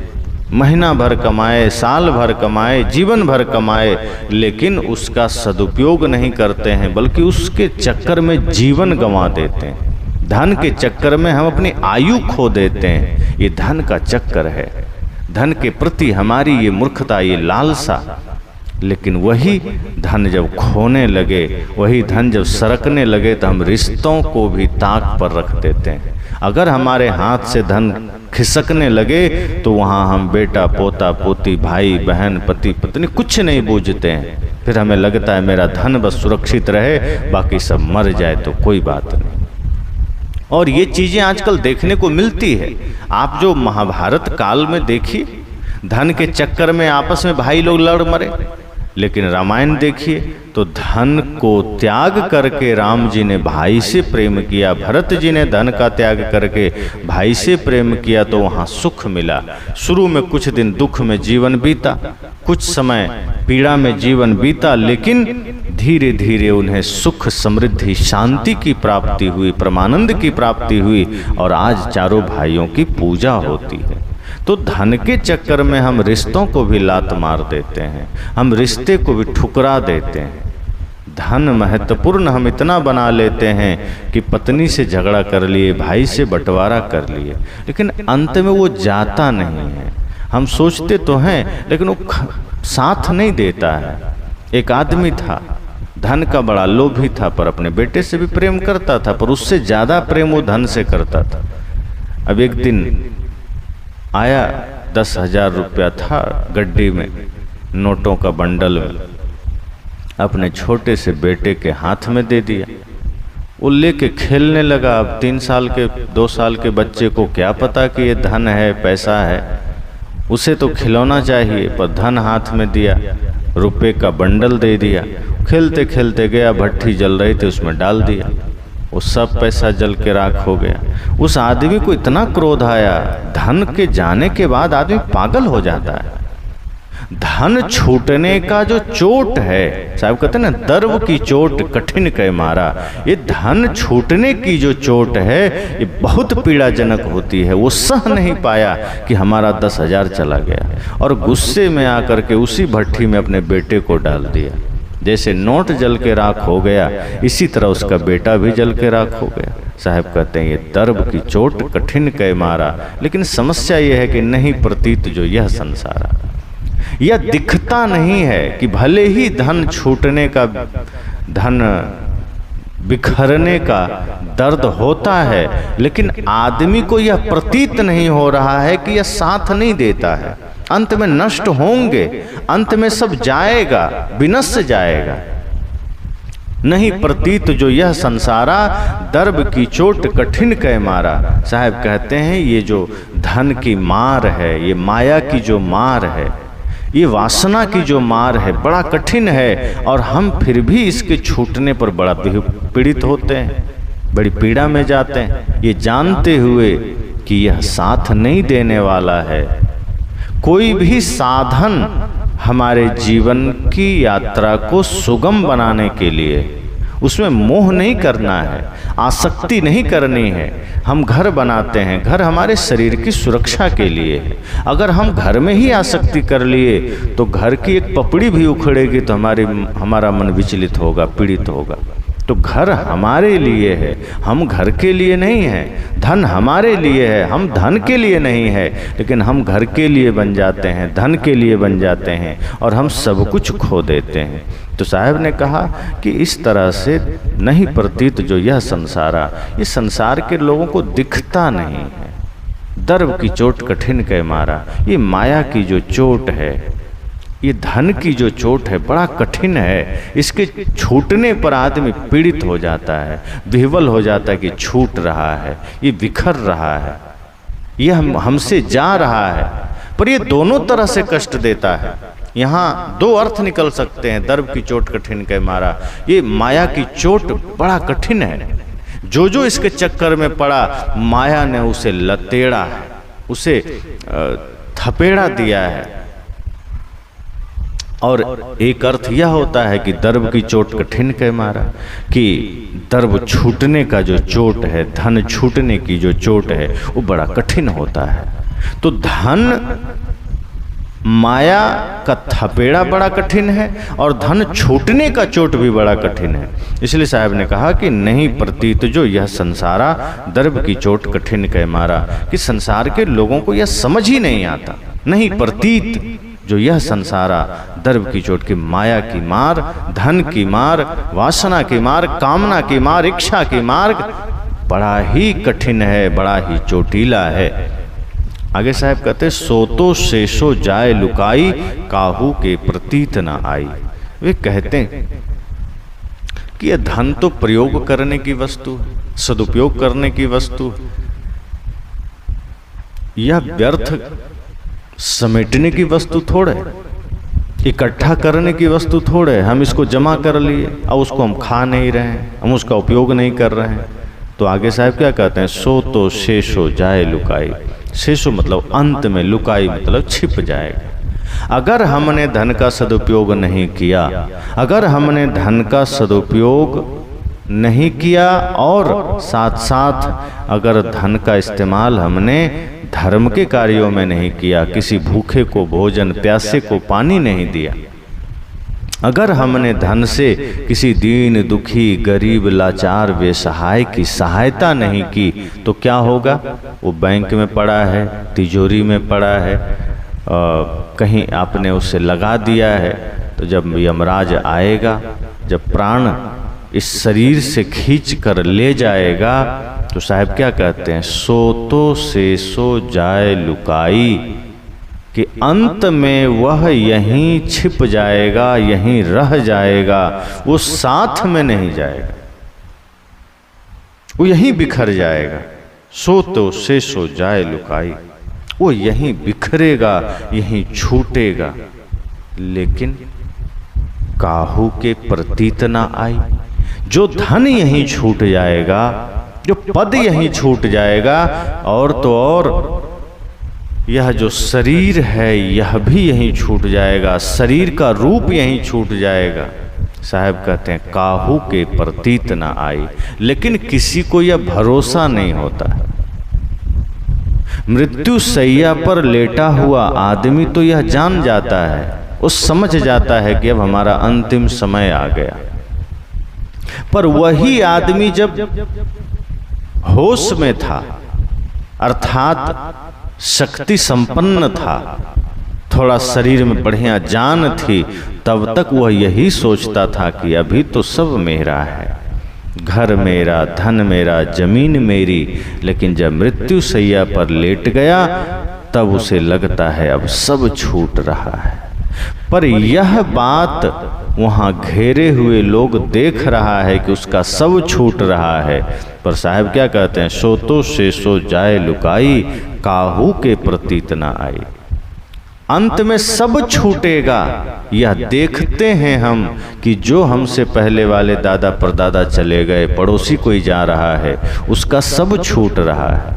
Speaker 1: महीना भर कमाए, साल भर कमाए, जीवन भर कमाए, लेकिन उसका सदुपयोग नहीं करते हैं, बल्कि उसके चक्कर में जीवन गंवा देते हैं। धन के चक्कर में हम अपनी आयु खो देते हैं। ये धन का चक्कर है, धन के प्रति हमारी ये मूर्खता, ये लालसा। लेकिन वही धन जब खोने लगे, वही धन जब सरकने लगे, तो हम रिश्तों को भी ताक पर रख देते हैं। अगर हमारे हाथ से धन खिसकने लगे तो वहाँ हम बेटा, पोता, पोती, भाई, बहन, पति, पत्नी कुछ नहीं बूझते हैं। फिर हमें लगता है मेरा धन बस सुरक्षित रहे, बाकी सब मर जाए तो कोई बात नहीं। और ये चीज़ें आजकल देखने को मिलती है। आप जो महाभारत काल में देखिए, धन के चक्कर में आपस में भाई लोग लड़ मरे। लेकिन रामायण देखिए तो धन को त्याग करके राम जी ने भाई से प्रेम किया, भरत जी ने धन का त्याग करके भाई से प्रेम किया, तो वहाँ सुख मिला। शुरू में कुछ दिन दुख में जीवन बीता, कुछ समय पीड़ा में जीवन बीता, लेकिन धीरे धीरे उन्हें सुख, समृद्धि, शांति की प्राप्ति हुई, परमानंद की प्राप्ति हुई और आज चारों भाइयों की पूजा होती है। तो धन के चक्कर में हम रिश्तों को भी लात मार देते हैं, हम रिश्ते को भी ठुकरा देते हैं। धन महत्वपूर्ण हम इतना बना लेते हैं कि पत्नी से झगड़ा कर लिए, भाई से बंटवारा कर लिए, लेकिन अंत में वो जाता नहीं है। हम सोचते तो हैं लेकिन वो साथ नहीं देता है। एक आदमी था, धन का बड़ा लोभी था, पर अपने बेटे से भी प्रेम करता था, पर उससे ज़्यादा प्रेम वो धन से करता था। अब एक दिन आया, 10,000 रुपया था गड्डी में, नोटों का बंडल में, अपने छोटे से बेटे के हाथ में दे दिया। वो लेके खेलने लगा। अब 3 साल के 2 साल के बच्चे को क्या पता कि ये धन है, पैसा है, उसे तो खिलौना चाहिए, पर धन हाथ में दिया, रुपए का बंडल दे दिया। खेलते खेलते गया, भट्ठी जल रही थी, उसमें डाल दिया, वो सब पैसा जल के राख हो गया। उस आदमी को इतना क्रोध आया। धन के जाने के बाद आदमी पागल हो जाता है। धन छूटने का जो चोट है, साहब कहते हैं ना, दर्व की चोट कठिन कै मारा। ये धन छूटने की जो चोट है, ये बहुत पीड़ाजनक होती है। वो सह नहीं पाया कि हमारा 10,000 चला गया, और गुस्से में आकर के उसी भट्ठी में अपने बेटे को डाल दिया। जैसे नोट जल के राख हो गया, इसी तरह उसका बेटा भी जल के राख हो गया। साहब कहते हैं ये दर्ब की चोट कठिन कै मारा। लेकिन समस्या ये है कि नहीं प्रतीत जो यह संसारा, यह दिखता नहीं है कि भले ही धन छूटने का, धन बिखरने का दर्द होता है, लेकिन आदमी को यह प्रतीत नहीं हो रहा है कि यह साथ नहीं देता है। अंत में नष्ट होंगे, अंत में सब जाएगा, विनष्ट जाएगा। नहीं प्रतीत जो यह संसारा, दर्ब की चोट कठिन कै मारा। साहब कहते हैं ये जो धन की मार है, ये माया की जो मार है, ये वासना की जो मार है, बड़ा कठिन है। और हम फिर भी इसके छूटने पर बड़ा पीड़ित होते हैं, बड़ी पीड़ा में जाते हैं, ये जानते हुए कि यह साथ नहीं देने वाला है। कोई भी साधन हमारे जीवन की यात्रा को सुगम बनाने के लिए, उसमें मोह नहीं करना है, आसक्ति नहीं करनी है। हम घर बनाते हैं, घर हमारे शरीर की सुरक्षा के लिए है। अगर हम घर में ही आसक्ति कर लिए तो घर की एक पपड़ी भी उखड़ेगी तो हमारा मन विचलित होगा, पीड़ित होगा। तो घर हमारे लिए है, हम घर के लिए नहीं हैं। धन हमारे लिए है, हम धन के लिए नहीं है, लेकिन हम घर के लिए बन जाते हैं, धन के लिए बन जाते हैं और हम सब कुछ खो देते हैं। तो साहब ने कहा कि इस तरह से नहीं प्रतीत जो यह संसारा, ये संसार के लोगों को दिखता नहीं है। दर्व की चोट कठिन कै मारा, ये माया की जो चोट है, ये धन की जो चोट है, बड़ा कठिन है। इसके छूटने पर आदमी पीड़ित हो जाता है, विह्वल हो जाता है कि छूट रहा है, ये बिखर रहा है। यह हमसे जा रहा है, पर ये दोनों तरह से कष्ट देता है। यहाँ दो अर्थ निकल सकते हैं, दर्भ की चोट कठिन के मारा। ये माया की चोट बड़ा कठिन है। जो जो इसके चक्कर में पड़ा, माया ने उसे लतेड़ा है, उसे थपेड़ा दिया है। और एक अर्थ यह होता है कि दर्भ की चोट कठिन के मारा, कि दर्भ छूटने का जो चोट है, धन छूटने की जो चोट है, वो बड़ा कठिन होता है। तो धन, माया का थपेड़ा बड़ा कठिन है और धन छूटने का चोट भी बड़ा कठिन है। इसलिए साहब ने कहा कि नहीं प्रतीत जो यह संसारा, दर्भ की चोट कठिन के मारा, कि संसार के लोगों को यह समझ ही नहीं आता। नहीं प्रतीत जो यह संसारा, दर्भ की चोट की, माया की मार, धन की मार, वासना की मार, कामना की मार, इच्छा की मार्ग बड़ा ही कठिन है, बड़ा ही चोटीला है। आगे साहब कहते, सोतो शेषो जाए लुकाई, काहू के प्रतीत न आई। वे कहते हैं कि यह धन तो प्रयोग करने की वस्तु है, सदुपयोग करने की वस्तु है। यह व्यर्थ समेटने की वस्तु थोड़े, इकट्ठा करने की वस्तु थोड़े। हम इसको जमा कर लिए और उसको हम खा नहीं रहे हैं, हम उसका उपयोग नहीं कर रहे हैं। तो आगे साहब क्या कहते हैं, सो तो शेषो जाए लुकाई। शेषो मतलब अंत में, लुकाई मतलब छिप जाएगा। अगर हमने धन का सदुपयोग नहीं किया, अगर हमने धन का सदुपयोग नहीं किया और साथ साथ अगर धन का इस्तेमाल हमने धर्म के कार्यों में नहीं किया, किसी भूखे को भोजन, प्यासे को पानी नहीं दिया, अगर हमने धन से किसी दीन दुखी, गरीब, लाचार, बेसहाय की सहायता नहीं की, तो क्या होगा? वो बैंक में पड़ा है, तिजोरी में पड़ा है, कहीं आपने उसे लगा दिया है। तो जब यमराज आएगा, जब प्राण इस शरीर से खींच कर ले जाएगा, तो साहब क्या कहते हैं, सो तो शेषो जाए लुकाई, कि अंत में वह यहीं छिप जाएगा, यहीं रह जाएगा, वो साथ में नहीं जाएगा, वो यहीं बिखर जाएगा। सो तो शेषो जाए लुकाई, वो यहीं बिखरेगा, यहीं छूटेगा, लेकिन काहू के प्रतीत ना आई। जो धन यहीं छूट जाएगा, जो पद यहीं छूट जाएगा, और तो और यह जो शरीर है यह भी यहीं छूट जाएगा, शरीर का रूप यहीं छूट जाएगा। साहब कहते हैं काहू के प्रतीत ना आई, लेकिन किसी को यह भरोसा नहीं होता है। मृत्यु शैया पर लेटा हुआ आदमी तो यह जान जाता है, वो समझ जाता है कि अब हमारा अंतिम समय आ गया। पर वही आदमी जब होश में था, अर्थात शक्ति संपन्न था, थोड़ा शरीर में बढ़िया जान थी, तब तक वह यही सोचता था कि अभी तो सब मेरा है, घर मेरा, धन मेरा, जमीन मेरी। लेकिन जब मृत्यु शैया पर लेट गया, तब उसे लगता है अब सब छूट रहा है। पर यह बात वहाँ घेरे हुए लोग देख रहा है कि उसका सब छूट रहा है। पर साहब क्या कहते हैं, सो तो शेषो जाए लुकाई, काहू के प्रतीत ना आई। अंत में सब छूटेगा, यह देखते हैं हम कि जो हमसे पहले वाले दादा परदादा चले गए, पड़ोसी कोई जा रहा है, उसका सब छूट रहा है,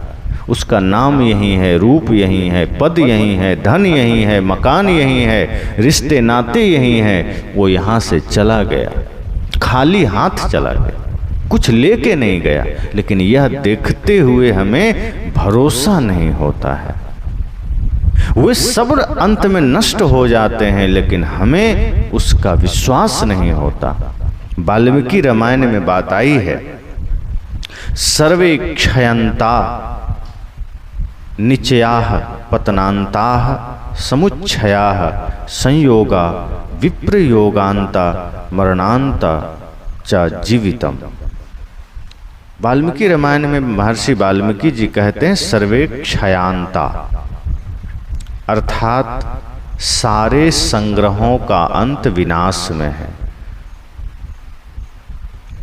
Speaker 1: उसका नाम यही है, रूप यही है, पद यही है, धन यही है, मकान यही है, रिश्ते नाते यही हैं। वो यहाँ से चला गया, खाली हाथ चला गया, कुछ लेके नहीं गया। लेकिन यह देखते हुए हमें भरोसा नहीं होता है। वे सब अंत में नष्ट हो जाते हैं, लेकिन हमें उसका विश्वास नहीं होता। वाल्मीकि रामायण में बात आई है, सर्वे क्षयंता निचयाः पतनान्ताः समुच्छयाः संयोगा विप्रयोगान्ता मरणान्ता च जीवितम। वाल्मीकि रामायण में महर्षि वाल्मीकि जी कहते हैं सर्वे क्षयांता, अर्थात सारे संग्रहों का अंत विनाश में है।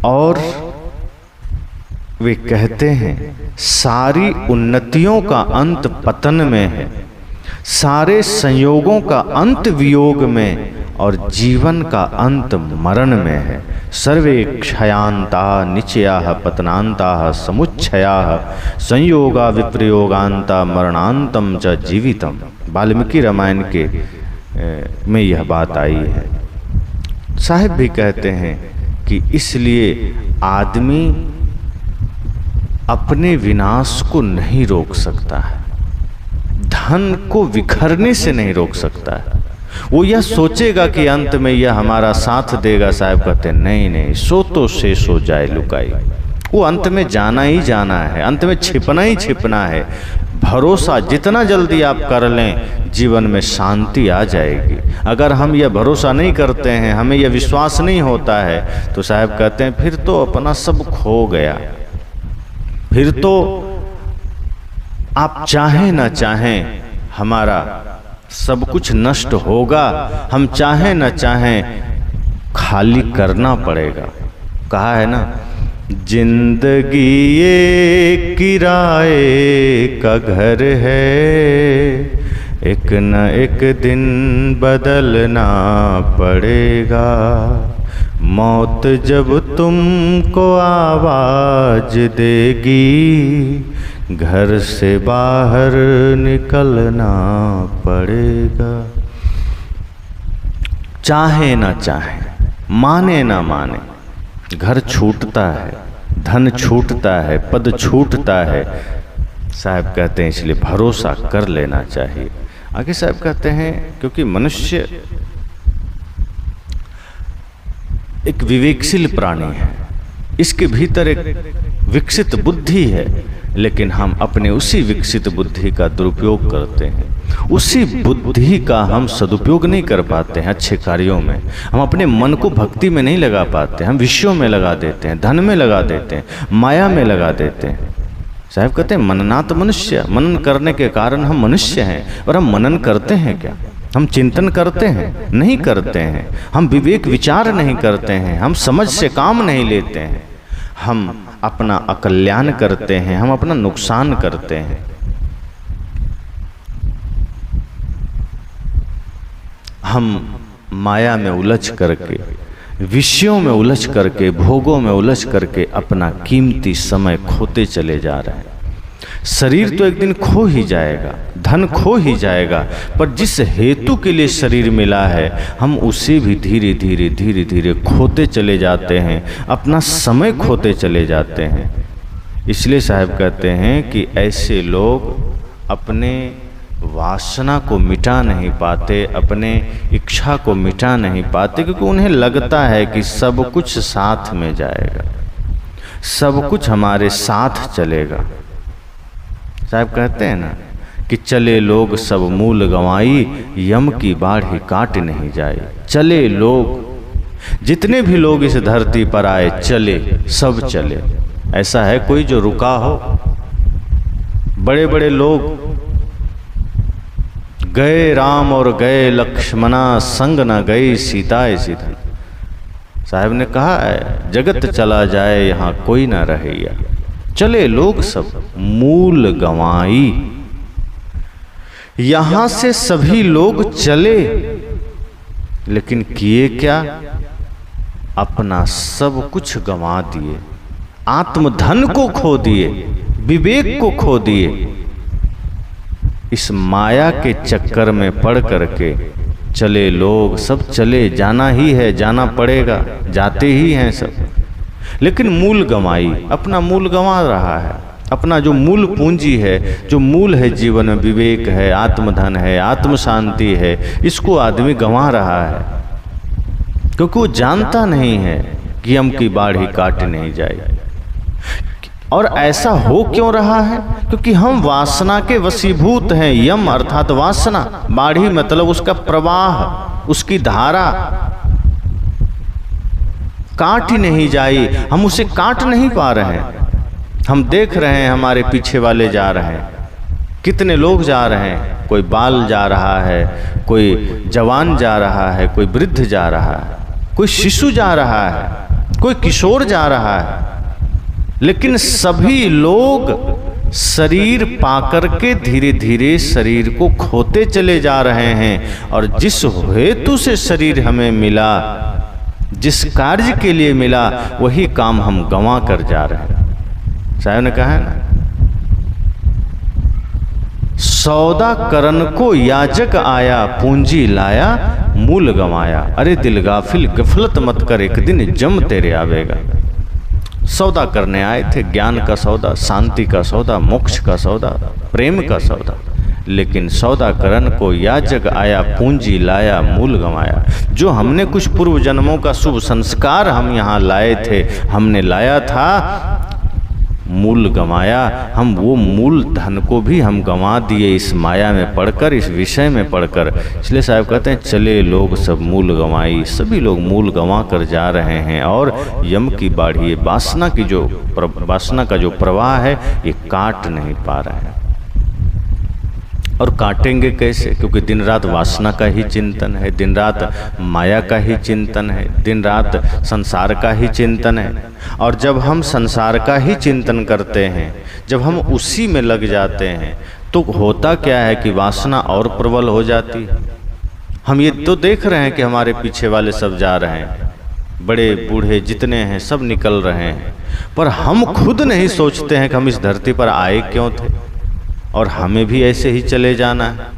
Speaker 1: और वे कहते हैं सारी उन्नतियों का अंत पतन में है, सारे संयोगों का अंत वियोग में और जीवन का अंत मरण में है। सर्वे क्षयांता निचयाः पतनांताः समुच्छयाः संयोगा विप्रयोगांता मरणांतम च जीवितम। वाल्मीकि रामायण के में यह बात आई है। साहिब भी कहते हैं कि इसलिए आदमी अपने विनाश को नहीं रोक सकता है, धन को बिखरने से नहीं रोक सकता है। वो यह सोचेगा कि अंत में यह हमारा साथ देगा। साहब कहते हैं नहीं नहीं, सो तो शेष हो जाए लुकाई। वो अंत में जाना ही जाना है, अंत में छिपना ही छिपना है। भरोसा जितना जल्दी आप कर लें जीवन में शांति आ जाएगी। अगर हम यह भरोसा नहीं करते हैं, हमें यह विश्वास नहीं होता है, तो साहब कहते हैं फिर तो अपना सब खो गया। फिर तो आप चाहें ना चाहें हमारा सब कुछ नष्ट होगा, हम चाहें न चाहें खाली करना पड़ेगा। कहा है ना, जिंदगी ये किराए का घर है, एक न एक दिन बदलना पड़ेगा। मौत जब तुमको आवाज देगी, घर से बाहर निकलना पड़ेगा। चाहे ना चाहे, माने ना माने, घर छूटता है, धन छूटता है, पद छूटता है। साहब कहते हैं इसलिए भरोसा कर लेना चाहिए। आगे साहब कहते हैं क्योंकि मनुष्य एक विवेकशील प्राणी है, इसके भीतर एक विकसित बुद्धि है, लेकिन हम अपने उसी विकसित बुद्धि का दुरुपयोग करते हैं। उसी बुद्धि का हम सदुपयोग नहीं कर पाते हैं अच्छे कार्यों में। हम अपने मन को भक्ति में नहीं लगा पाते, हम विषयों में लगा देते हैं, धन में लगा देते हैं, माया में लगा देते हैं। साहब कहते हैं मननात् मनुष्य, मनन करने के कारण हम मनुष्य हैं। और हम मनन करते हैं क्या? हम चिंतन करते हैं? नहीं करते हैं। हम विवेक विचार नहीं करते हैं, हम समझ से काम नहीं लेते हैं। हम अपना अकल्याण करते हैं, हम अपना नुकसान करते हैं। हम माया में उलझ करके, विषयों में उलझ करके, भोगों में उलझ करके अपना कीमती समय खोते चले जा रहे हैं। शरीर तो एक दिन खो ही जाएगा, धन खो ही जाएगा, पर जिस हेतु के लिए शरीर मिला है हम उसे भी धीरे धीरे धीरे धीरे खोते चले जाते हैं, अपना समय खोते चले जाते हैं। इसलिए साहब कहते हैं कि ऐसे लोग अपने वासना को मिटा नहीं पाते, अपने इच्छा को मिटा नहीं पाते, क्योंकि उन्हें लगता है कि सब कुछ साथ में जाएगा, सब कुछ हमारे साथ चलेगा। साहब कहते हैं ना कि चले लोग सब मूल गंवाई, यम की बाढ़ी काट नहीं जाए। चले लोग, जितने भी लोग इस धरती पर आए चले, सब चले। ऐसा है कोई जो रुका हो? बड़े बड़े लोग गए राम और गए लक्ष्मणा, संग न गई सीताए सीधन। साहब ने कहा है जगत चला जाए यहाँ कोई ना रहिया। चले लोग सब मूल गंवाई। यहां से सभी लोग चले, लेकिन किए क्या? अपना सब कुछ गंवा दिए, आत्मधन को खो दिए, विवेक को खो दिए। इस माया के चक्कर में पड़ करके चले लोग सब चले। जाना ही है, जाना पड़ेगा, जाते ही हैं सब, लेकिन मूल गंवाई, अपना मूल गंवा रहा है। अपना जो मूल पूंजी है, जो मूल है जीवन में, विवेक है, आत्मधन है, आत्म शांति है, इसको आदमी गंवा रहा है, क्योंकि वो जानता नहीं है कि यम की बाढ़ी काट नहीं जाए। और ऐसा हो क्यों रहा है? क्योंकि हम वासना के वशीभूत हैं। यम अर्थात वासना, बाढ़ी मतलब उसका प्रवाह, उसकी धारा काट ही नहीं जाई, हम उसे काट नहीं पा रहे हैं। हम देख रहे हैं हमारे पीछे वाले जा रहे हैं, कितने लोग जा रहे हैं। कोई बाल जा रहा है, कोई जवान जा रहा है, कोई वृद्ध जा रहा है, कोई शिशु जा रहा है, कोई किशोर जा रहा है। लेकिन सभी लोग शरीर पाकर के धीरे धीरे शरीर को खोते चले जा रहे हैं, और जिस हेतु से शरीर हमें मिला, जिस कार्य के लिए मिला, वही काम हम गंवा कर जा रहे हैं। साहब ने कहा है ना, सौदा करन को याजक आया, पूंजी लाया मूल गंवाया। अरे दिल गाफिल गफलत मत कर, एक दिन जम तेरे आवेगा। सौदा करने आए थे, ज्ञान का सौदा, शांति का सौदा, मोक्ष का सौदा, प्रेम का सौदा, लेकिन सौदा करन को याजक आया, पूंजी लाया मूल गंवाया। जो हमने कुछ पूर्व जन्मों का शुभ संस्कार हम यहाँ लाए थे, हमने लाया था, मूल गंवाया। हम वो मूल धन को भी हम गंवा दिए इस माया में पढ़कर, इस विषय में पढ़कर। इसलिए साहब कहते हैं चले लोग सब मूल गंवाई, सभी लोग मूल गंवा कर जा रहे हैं। और यम की बाढ़ी, वासना का जो प्रवाह है, ये काट नहीं पा रहे हैं। और काटेंगे कैसे? क्योंकि दिन रात वासना का ही चिंतन है, दिन रात माया का ही चिंतन है, दिन रात संसार का ही चिंतन है। और जब हम संसार का ही चिंतन करते हैं, जब हम उसी में लग जाते हैं, तो होता क्या है कि वासना और प्रबल हो जाती है। हम ये तो देख रहे हैं कि हमारे पीछे वाले सब जा रहे हैं, बड़े बूढ़े जितने हैं सब निकल रहे हैं, पर हम खुद नहीं सोचते हैं कि हम इस धरती पर आए क्यों थे और हमें भी ऐसे ही चले जाना है।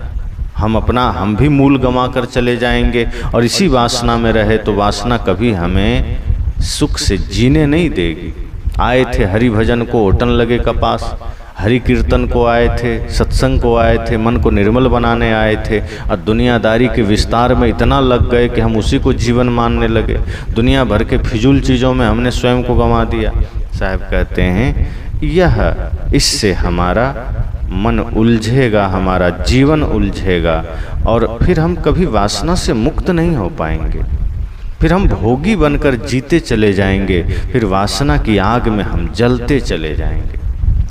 Speaker 1: हम भी मूल गंवा कर चले जाएंगे, और इसी वासना में रहे तो वासना कभी हमें सुख से जीने नहीं देगी। आए थे हरि भजन को, ओटन लगे कपास, हरि कीर्तन को आए थे, सत्संग को आए थे, मन को निर्मल बनाने आए थे, और दुनियादारी के विस्तार में इतना लग गए कि हम उसी को जीवन मानने लगे। दुनिया भर के फिजूल चीज़ों में हमने स्वयं को गंवा दिया। साहब कहते हैं इससे हमारा मन उलझेगा, हमारा जीवन उलझेगा, और फिर हम कभी वासना से मुक्त नहीं हो पाएंगे। फिर हम भोगी बनकर जीते चले जाएंगे, फिर वासना की आग में हम जलते चले जाएंगे।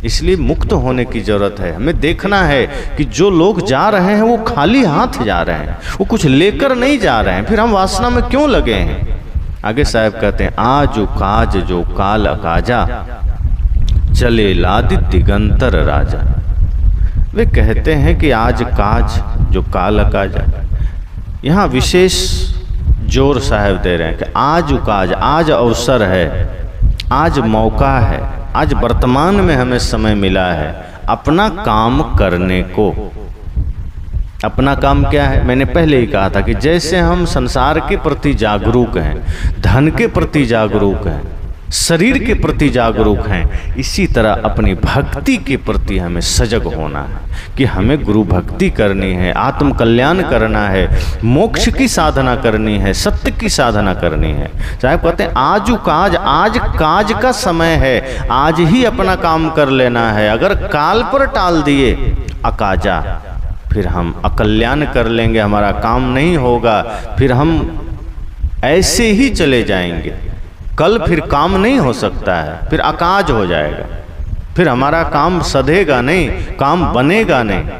Speaker 1: इसलिए मुक्त होने की जरूरत है। हमें देखना है कि जो लोग जा रहे हैं वो खाली हाथ जा रहे हैं, वो कुछ लेकर नहीं जा रहे हैं, फिर हम वासना में क्यों लगे हैं? आगे साहब कहते हैं आज काज जो काल अकाजा, चले लादि दिगंतर राजा। वे कहते हैं कि आज काज जो काल अकाजा, यहाँ विशेष जोर साहब दे रहे हैं कि आज काज, आज अवसर है, आज मौका है, आज वर्तमान में हमें समय मिला है अपना काम करने को। अपना काम क्या है? मैंने पहले ही कहा था कि जैसे हम संसार के प्रति जागरूक हैं, धन के प्रति जागरूक हैं, शरीर के प्रति जागरूक हैं, इसी तरह अपनी भक्ति के प्रति हमें सजग होना है कि हमें गुरु भक्ति करनी है, आत्म कल्याण करना है, मोक्ष की साधना करनी है, सत्य की साधना करनी है। साहब कहते हैं आज काज, आज काज का समय है, आज ही अपना काम कर लेना है। अगर काल पर टाल दिए अकाजा, फिर हम अकल्याण कर लेंगे, हमारा काम नहीं होगा, फिर हम ऐसे ही चले जाएंगे। कल फिर काम नहीं हो सकता है, फिर अकाज हो जाएगा, फिर हमारा काम सधेगा नहीं, काम बनेगा नहीं।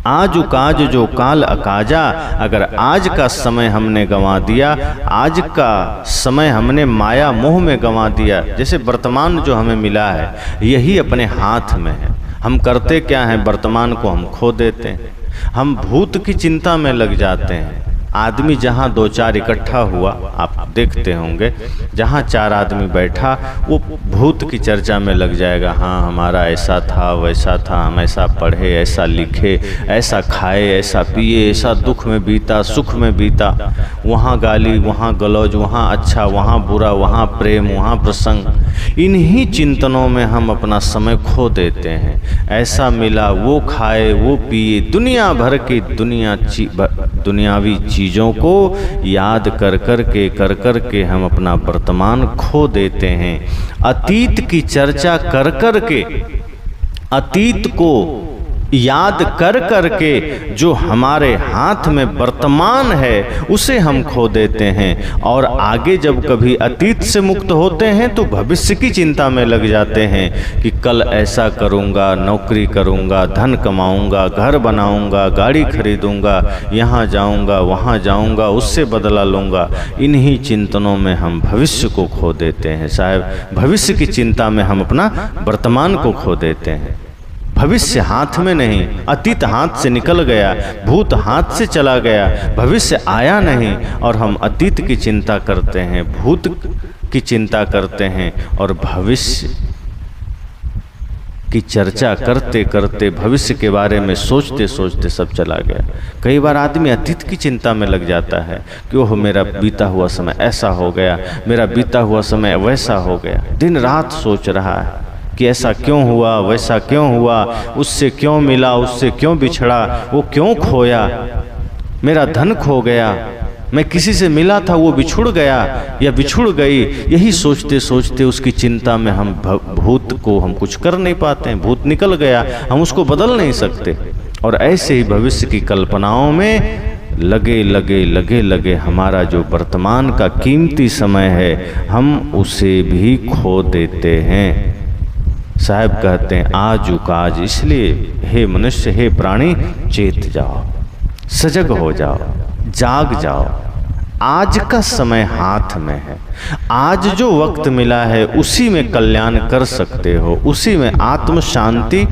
Speaker 1: आज काज जो काल अकाजा, अगर आज का समय हमने गंवा दिया, आज का समय हमने माया मोह में गंवा दिया, जैसे वर्तमान जो हमें मिला है यही अपने हाथ में है, हम करते क्या हैं? वर्तमान को हम खो देते हैं, हम भूत की चिंता में लग जाते हैं। आदमी जहाँ दो चार इकट्ठा हुआ, आप देखते होंगे, जहाँ चार आदमी बैठा वो भूत की चर्चा में लग जाएगा। हाँ हमारा ऐसा था, वैसा था, हम ऐसा पढ़े, ऐसा लिखे, ऐसा खाए, ऐसा पिए, ऐसा दुख में बीता, सुख में बीता, वहाँ गाली, वहाँ गलौज, वहाँ अच्छा, वहाँ बुरा, वहाँ प्रेम, वहाँ प्रसंग। इन्हीं चिंतनों में हम अपना समय खो देते हैं। ऐसा मिला, वो खाए, वो पिए, दुनिया भर की दुनियावी चीज़ों को याद कर कर के हम अपना वर्तमान खो देते हैं। अतीत की चर्चा कर के अतीत को याद कर कर के जो हमारे हाथ में वर्तमान है उसे हम खो देते हैं, और आगे जब कभी अतीत से मुक्त होते हैं तो भविष्य की चिंता में लग जाते हैं कि कल ऐसा करूँगा, नौकरी करूँगा, धन कमाऊँगा, घर बनाऊँगा, गाड़ी खरीदूँगा, यहाँ जाऊँगा, वहाँ जाऊँगा, उससे बदला लूँगा। इन्हीं चिंतनों में हम भविष्य को खो देते हैं साहब। भविष्य की चिंता में हम अपना वर्तमान को खो देते हैं। भविष्य हाथ में नहीं, अतीत हाथ से निकल गया, भूत हाथ से चला गया, भविष्य आया नहीं, और हम अतीत की चिंता करते हैं, भूत की चिंता करते हैं, और भविष्य की चर्चा करते करते भविष्य के बारे में सोचते सोचते सब चला गया। कई बार आदमी अतीत की चिंता में लग जाता है कि ओह मेरा बीता हुआ समय ऐसा हो गया, मेरा बीता हुआ समय वैसा हो गया। दिन रात सोच रहा है कि ऐसा क्यों हुआ, वैसा क्यों हुआ, उससे क्यों मिला, उससे क्यों बिछड़ा, वो क्यों खोया, मेरा धन खो गया, मैं किसी से मिला था वो बिछुड़ गया या बिछुड़ गई। यही सोचते सोचते उसकी चिंता में हम भूत को हम कुछ कर नहीं पाते हैं। भूत निकल गया, हम उसको बदल नहीं सकते, और ऐसे ही भविष्य की कल्पनाओं में लगे लगे लगे लगे हमारा जो वर्तमान का कीमती समय है हम उसे भी खो देते हैं। साहब कहते हैं आजू काज, इसलिए हे मनुष्य, हे प्राणी, चेत जाओ, सजग हो जाओ, जाग जाओ। आज का समय हाथ में है। आज जो वक्त मिला है उसी में कल्याण कर सकते हो, उसी में आत्म शांति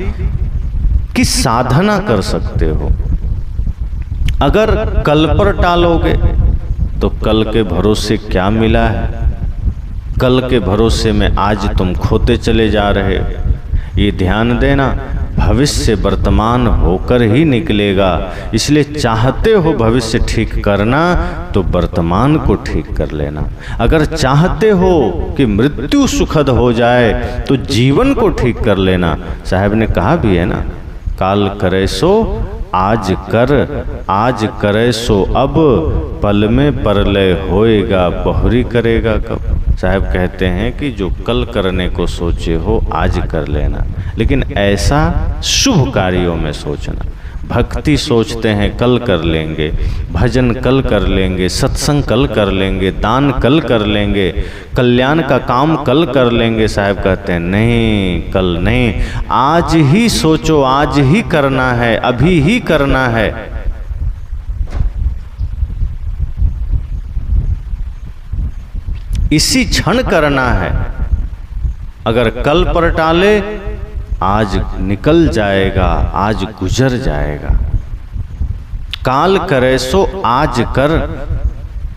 Speaker 1: की साधना कर सकते हो। अगर कल पर टालोगे तो कल के भरोसे क्या मिला है, कल के भरोसे में आज तुम खोते चले जा रहे हो। ये ध्यान देना, भविष्य वर्तमान होकर ही निकलेगा। इसलिए चाहते हो भविष्य ठीक करना तो वर्तमान को ठीक कर लेना। अगर चाहते हो कि मृत्यु सुखद हो जाए तो जीवन को ठीक कर लेना। साहब ने कहा भी है ना, काल करे सो आज कर, आज करे सो अब, पल में परलय होएगा, बहुरी करेगा कब। साहब कहते हैं कि जो कल करने को सोचे हो आज कर लेना, लेकिन ऐसा शुभ कार्यों में सोचना। भक्ति सोचते हैं कल कर लेंगे, भजन कल कर लेंगे, सत्संग कल कर लेंगे, दान कल कर लेंगे, कल्याण का काम कल कर लेंगे। साहब कहते हैं नहीं, कल नहीं, आज ही सोचो, आज ही करना है, अभी ही करना है। इसी क्षण करना है। अगर कल पर टाले आज निकल जाएगा, आज गुजर जाएगा। काल करे सो आज कर,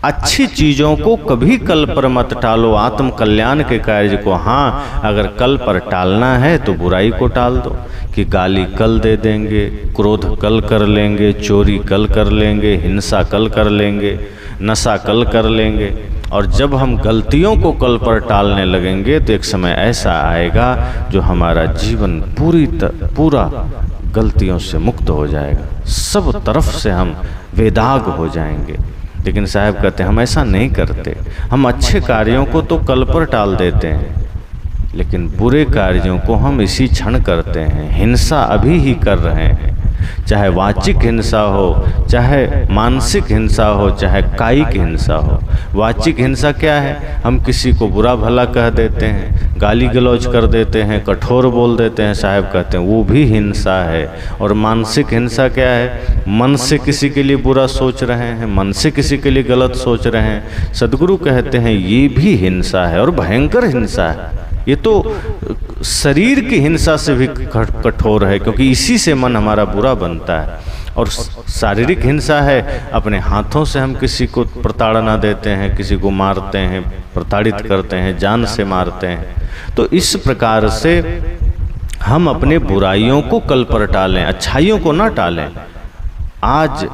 Speaker 1: अच्छी चीजों को कभी कल पर मत टालो, आत्म कल्याण के कार्य को। हाँ, अगर कल पर टालना है तो बुराई को टाल दो कि गाली कल दे देंगे, क्रोध कल कर लेंगे, चोरी कल कर लेंगे, हिंसा कल कर लेंगे, नशा कल कर लेंगे। और जब हम गलतियों को कल पर टालने लगेंगे तो एक समय ऐसा आएगा जो हमारा जीवन पूरा गलतियों से मुक्त हो जाएगा, सब तरफ से हम वेदाग हो जाएंगे। लेकिन साहब कहते हैं हम ऐसा नहीं करते। हम अच्छे कार्यों को तो कल पर टाल देते हैं, लेकिन बुरे कार्यों को हम इसी क्षण करते हैं। हिंसा अभी ही कर रहे हैं, चाहे वाचिक हिंसा हो, चाहे मानसिक हिंसा हो, चाहे कायिक हिंसा हो। वाचिक हिंसा क्या है? हम किसी को बुरा भला कह देते हैं, गाली गलौज कर देते हैं, कठोर बोल देते हैं। साहब कहते हैं वो भी हिंसा है। और मानसिक हिंसा क्या है? मन से किसी के लिए बुरा सोच रहे हैं, मन से किसी के लिए गलत सोच रहे हैं। सद्गुरु कहते हैं ये भी हिंसा है और भयंकर हिंसा है। ये तो शरीर की हिंसा से भी कठोर है, क्योंकि इसी से मन हमारा बुरा बनता है। और शारीरिक हिंसा है, अपने हाथों से हम किसी को प्रताड़ना देते हैं, किसी को मारते हैं, प्रताड़ित करते हैं, जान से मारते हैं। तो इस प्रकार से हम अपने बुराइयों को कल पर टालें, अच्छाइयों को ना टालें। आज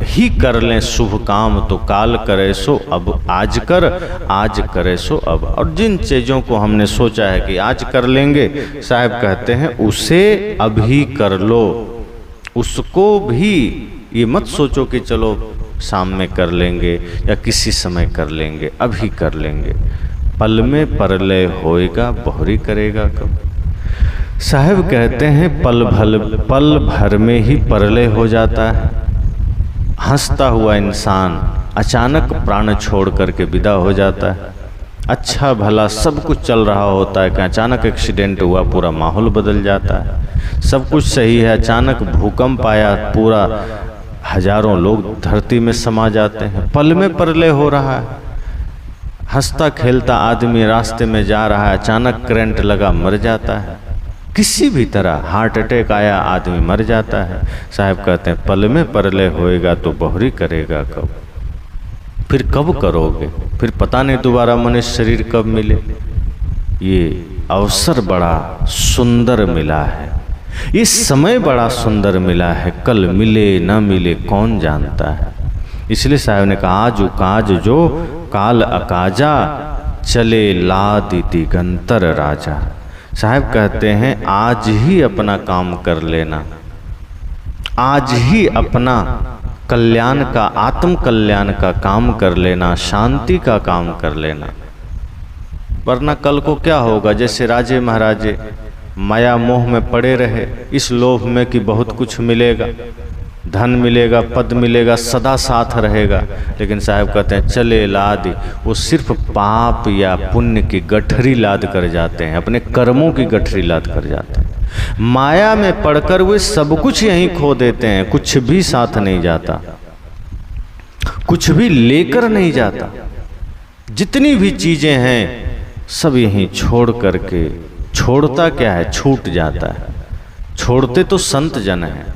Speaker 1: ही कर लें शुभ काम तो काल करे सो अब, आज कर, आज करे सो अब। और जिन चीज़ों को हमने सोचा है कि आज कर लेंगे, साहब कहते हैं उसे अभी कर लो। उसको भी ये मत सोचो कि चलो शाम में कर लेंगे या किसी समय कर लेंगे, अभी कर लेंगे। पल में परलय होएगा, बहुरी करेगा कब। साहब कहते हैं पल भर में ही परलय हो जाता है। हंसता हुआ इंसान अचानक प्राण छोड़ करके विदा हो जाता है। अच्छा भला सब कुछ चल रहा होता है कि अचानक एक्सीडेंट हुआ, पूरा माहौल बदल जाता है। सब कुछ सही है, अचानक भूकंप आया, पूरा हजारों लोग धरती में समा जाते हैं। पल में परलय हो रहा है। हंसता खेलता आदमी रास्ते में जा रहा है, अचानक करंट लगा, मर जाता है। किसी भी तरह हार्ट अटैक आया, आदमी मर जाता है। साहब कहते हैं पल में परलय होएगा तो बहुरी करेगा कब? फिर कब करोगे? फिर पता नहीं दोबारा मनुष्य शरीर कब मिले। ये अवसर बड़ा सुंदर मिला है, ये समय बड़ा सुंदर मिला है। कल मिले न मिले कौन जानता है। इसलिए साहब ने कहा आजू काज जो काल अकाजा, चले लादि दिगंतर राजा। साहब कहते हैं आज ही अपना काम कर लेना, आज ही अपना कल्याण का, आत्म कल्याण का काम कर लेना, शांति का काम कर लेना। वरना कल को क्या होगा? जैसे राजे महाराजे माया मोह में पड़े रहे, इस लोभ में कि बहुत कुछ मिलेगा, धन मिलेगा, पद मिलेगा, सदा साथ रहेगा। लेकिन साहब कहते हैं चले लाद, वो सिर्फ पाप या पुण्य की गठरी लाद कर जाते हैं, अपने कर्मों की गठरी लाद कर जाते हैं। माया में पड़कर वे सब कुछ यहीं खो देते हैं, कुछ भी साथ नहीं जाता, कुछ भी लेकर नहीं जाता। जितनी भी चीजें हैं सब यहीं छोड़ करके, छोड़ता क्या है? छूट जाता है। छोड़ते तो संत जन हैं,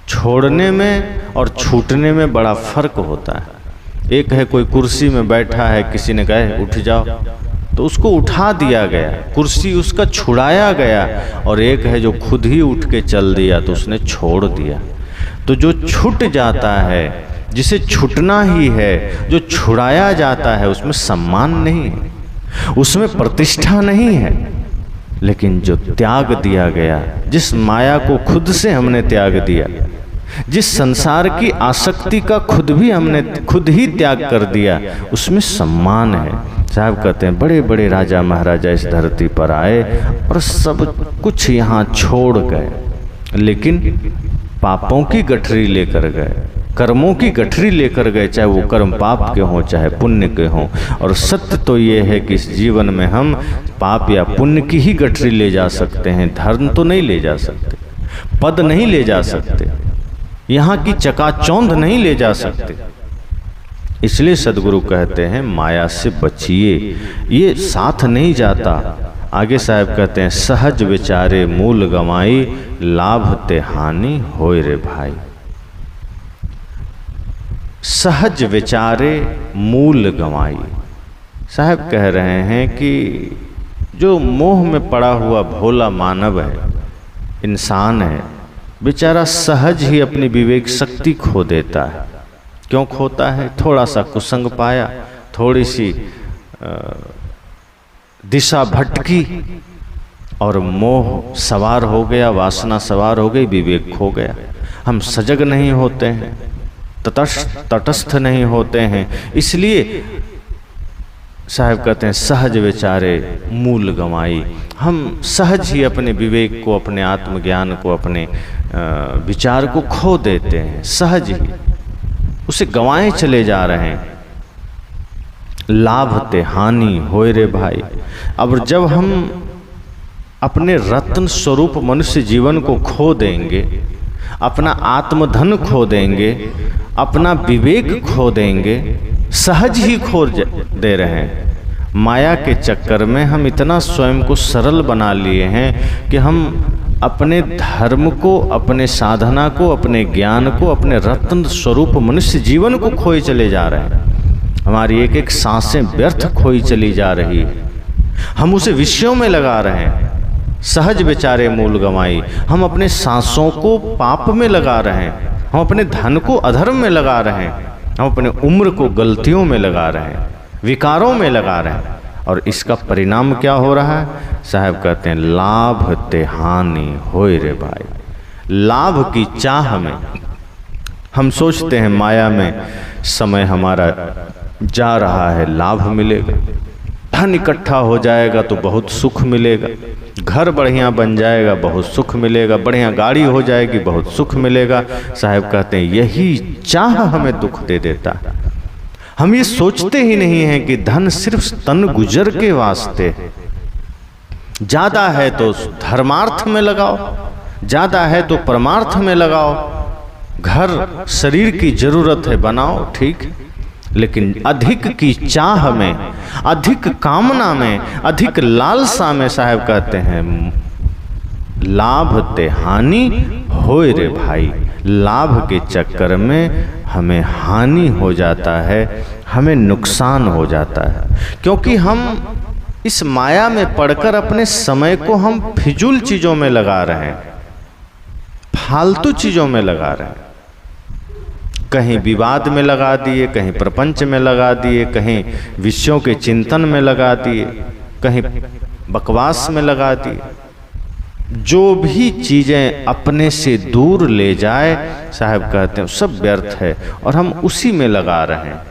Speaker 1: छोड़ने में और छूटने में बड़ा फर्क होता है। एक है कोई कुर्सी में बैठा है, किसी ने कहा उठ जाओ तो उसको उठा दिया गया, कुर्सी उसका छुड़ाया गया। और एक है जो खुद ही उठ के चल दिया तो उसने छोड़ दिया। तो जो छूट जाता है, जिसे छूटना ही है, जो छुड़ाया जाता है, उसमें सम्मान नहीं है, उसमें प्रतिष्ठा नहीं है। लेकिन जो त्याग दिया गया, जिस माया को खुद से हमने त्याग दिया, जिस संसार की आसक्ति का हमने खुद ही त्याग कर दिया, उसमें सम्मान है। साहब कहते हैं बड़े बड़े राजा महाराजा इस धरती पर आए और सब कुछ यहाँ छोड़ गए, लेकिन पापों की गठरी लेकर गए, कर्मों की गठरी लेकर गए, चाहे वो कर्म पाप के हों चाहे पुण्य के हों। और सत्य तो ये है कि इस जीवन में हम पाप या पुण्य की ही गठरी ले जा सकते हैं, धर्म तो नहीं ले जा सकते, पद नहीं ले जा सकते, यहाँ की चकाचौंध नहीं ले जा सकते। इसलिए सदगुरु कहते हैं माया से बचिए, ये साथ नहीं जाता। आगे साहब कहते हैं सहज विचारे मूल गवाई, लाभ ते हानि होय रे भाई। सहज विचारे मूल गवाई। साहब कह रहे हैं कि जो मोह में पड़ा हुआ भोला मानव है, इंसान है, बेचारा सहज ही अपनी विवेक शक्ति खो देता है। क्यों खोता है? थोड़ा सा कुसंग पाया, थोड़ी सी दिशा भटकी और मोह सवार हो गया, वासना सवार हो गई, विवेक खो गया। हम सजग नहीं होते हैं, तटस्थ नहीं होते हैं। इसलिए साहब कहते हैं सहज विचारे मूल गंवाई। हम सहज ही अपने विवेक को, अपने आत्मज्ञान को, अपने विचार को खो देते हैं, सहज ही उसे गंवाए चले जा रहे हैं। लाभ ते हानि होय रे भाई। अब जब हम अपने रत्न स्वरूप मनुष्य जीवन को खो देंगे, अपना आत्मधन खो देंगे, अपना विवेक खो देंगे, सहज ही खो दे रहे हैं। माया के चक्कर में हम इतना स्वयं को सरल बना लिए हैं कि हम अपने धर्म को, अपने साधना को, अपने ज्ञान को, अपने रत्न स्वरूप मनुष्य जीवन को खोए चले जा रहे हैं। हमारी एक एक सांसें व्यर्थ खोई चली जा रही है, हम उसे विषयों में लगा रहे हैं। सहज विचारे मूल गंवाई। हम अपने सांसों को पाप में लगा रहे हैं, हम अपने धन को अधर्म में लगा रहे हैं, हम अपने उम्र को गलतियों में लगा रहे हैं, विकारों में लगा रहे हैं। और इसका परिणाम क्या हो रहा है? साहब कहते हैं लाभ ते हानि होय रे भाई। लाभ की चाह में हम सोचते हैं माया में समय हमारा जा रहा है, लाभ मिलेगा, धन इकट्ठा हो जाएगा तो बहुत सुख मिलेगा, घर बढ़िया बन जाएगा बहुत सुख मिलेगा, बढ़िया गाड़ी हो जाएगी बहुत सुख मिलेगा। साहब कहते हैं यही चाह हमें दुख दे देता है। हम ये सोचते ही नहीं हैं कि धन सिर्फ तन गुजर के वास्ते है। ज्यादा है तो धर्मार्थ में लगाओ, ज्यादा है तो परमार्थ में लगाओ। घर शरीर की जरूरत है बनाओ, ठीक, लेकिन अधिक की चाह में, अधिक कामना में, अधिक लालसा में साहब कहते हैं लाभ ते हानि होए रे भाई। लाभ के चक्कर में हमें हानि हो जाता है, हमें नुकसान हो जाता है, क्योंकि हम इस माया में पड़कर अपने समय को हम फिजूल चीजों में लगा रहे हैं, फालतू चीजों में लगा रहे हैं। कहीं विवाद में लगा दिए, कहीं प्रपंच में लगा दिए, कहीं विषयों के चिंतन में लगा दिए, कहीं बकवास में लगा दिए। जो भी चीजें अपने से दूर ले जाए साहब कहते हैं सब व्यर्थ है और हम उसी में लगा रहे हैं।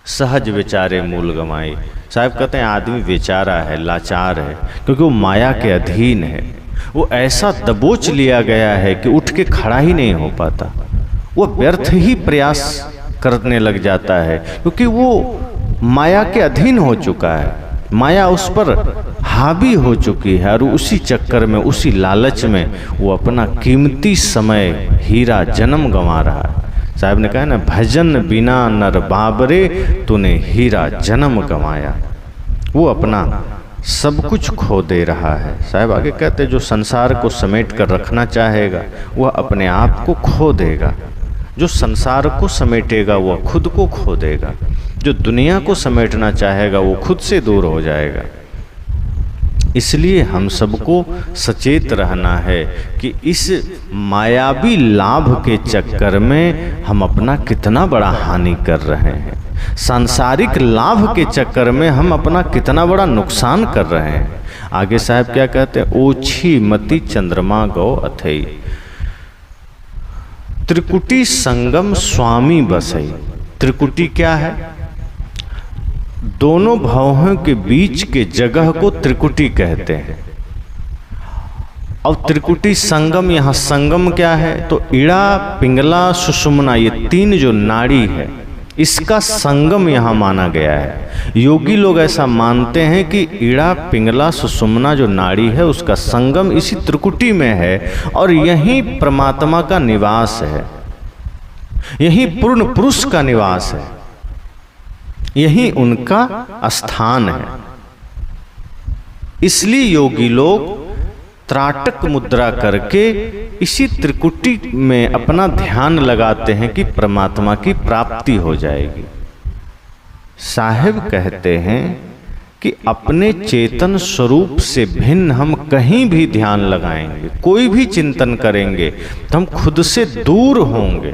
Speaker 1: सहज विचारे मूल गमाई। साहब कहते हैं आदमी बेचारा है, लाचार है, क्योंकि वो माया के अधीन है। वो ऐसा दबोच लिया गया है कि उठ के खड़ा ही नहीं हो पाता। वो व्यर्थ ही प्रयास करने लग जाता है, क्योंकि वो माया के अधीन हो चुका है, माया उस पर हावी हो चुकी है और उसी चक्कर में, उसी लालच में वो अपना कीमती समय हीरा जन्म गंवा रहा है। साहब ने कहा ना, भजन बिना नर बाबरे तूने हीरा जन्म गंवाया। वो अपना सब कुछ खो दे रहा है। साहब आगे कहते जो संसार को समेट कर रखना चाहेगा वह अपने आप को खो देगा। जो संसार को समेटेगा वह खुद को खो देगा। जो दुनिया को समेटना चाहेगा वो खुद से दूर हो जाएगा। इसलिए हम सबको सचेत रहना है कि इस मायावी लाभ के चक्कर में हम अपना कितना बड़ा हानि कर रहे हैं। सांसारिक लाभ के चक्कर में हम अपना कितना बड़ा नुकसान कर रहे हैं। आगे साहब क्या कहते हैं, ओछी मति चंद्रमा गौ अथई, त्रिकुटी संगम स्वामी बसई। त्रिकुटी क्या है? दोनों भावों के बीच के जगह को त्रिकुटी कहते हैं। अब त्रिकुटी संगम, यहाँ संगम क्या है तो इड़ा पिंगला सुषुम्ना, ये तीन जो नाड़ी है इसका संगम यहाँ माना गया है। योगी लोग ऐसा मानते हैं कि इड़ा पिंगला सुषुम्ना जो नाड़ी है उसका संगम इसी त्रिकुटी में है और यही परमात्मा का निवास है, यही पूर्ण पुरुष का निवास है, यही उनका स्थान है। इसलिए योगी लोग त्राटक मुद्रा करके इसी त्रिकुटी में अपना ध्यान लगाते हैं कि परमात्मा की प्राप्ति हो जाएगी। साहिब कहते हैं कि अपने चेतन स्वरूप से भिन्न हम कहीं भी ध्यान लगाएंगे, कोई भी चिंतन करेंगे तो हम खुद से दूर होंगे,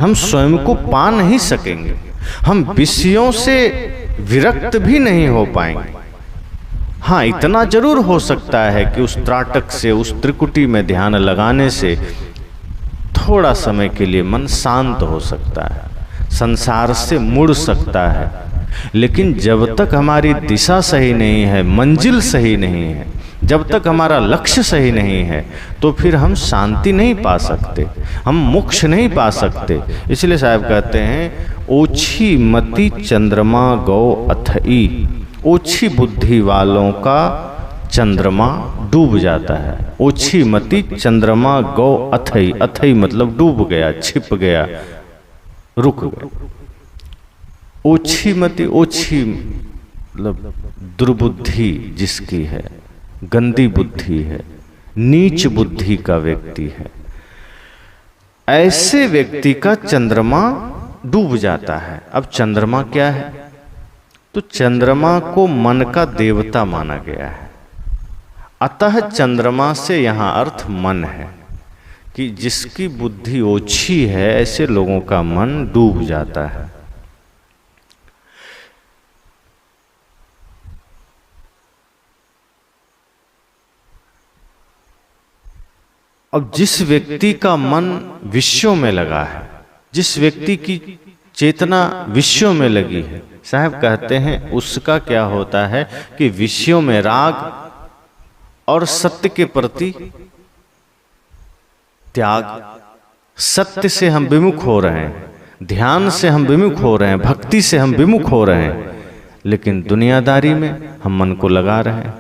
Speaker 1: हम स्वयं को पा नहीं सकेंगे, हम विषयों से विरक्त भी नहीं हो पाएंगे। हाँ, इतना जरूर हो सकता है कि उस त्राटक से, उस त्रिकुटी में ध्यान लगाने से थोड़ा समय के लिए मन शांत हो सकता है, संसार से मुड़ सकता है। लेकिन जब तक हमारी दिशा सही नहीं है, मंजिल सही नहीं है, जब तक हमारा लक्ष्य सही नहीं है तो फिर हम शांति नहीं पा सकते, हम मोक्ष नहीं पा सकते। इसलिए साहब कहते हैं ओछी मति चंद्रमा गौ अथई, ओछी बुद्धि वालों का चंद्रमा डूब जाता है। ओछी मति चंद्रमा गौ अथई, अथई मतलब डूब गया, छिप गया, रुक गया। ओछी मति, ओछी मतलब दुर्बुद्धि जिसकी है, गंदी बुद्धि है, नीच बुद्धि का व्यक्ति है, ऐसे व्यक्ति का चंद्रमा डूब जाता है। अब चंद्रमा क्या है तो चंद्रमा को मन का देवता माना गया है। अतः चंद्रमा से यहाँ अर्थ मन है कि जिसकी बुद्धि ओछी है ऐसे लोगों का मन डूब जाता है। अब जिस व्यक्ति का मन विषयों में लगा है, जिस व्यक्ति की चेतना विषयों में लगी है, साहब कहते हैं उसका क्या होता है कि विषयों में राग और सत्य के प्रति त्याग। सत्य से हम विमुख हो रहे हैं, ध्यान से हम विमुख हो रहे हैं, भक्ति से हम विमुख हो रहे हैं, लेकिन दुनियादारी में हम मन को लगा रहे हैं,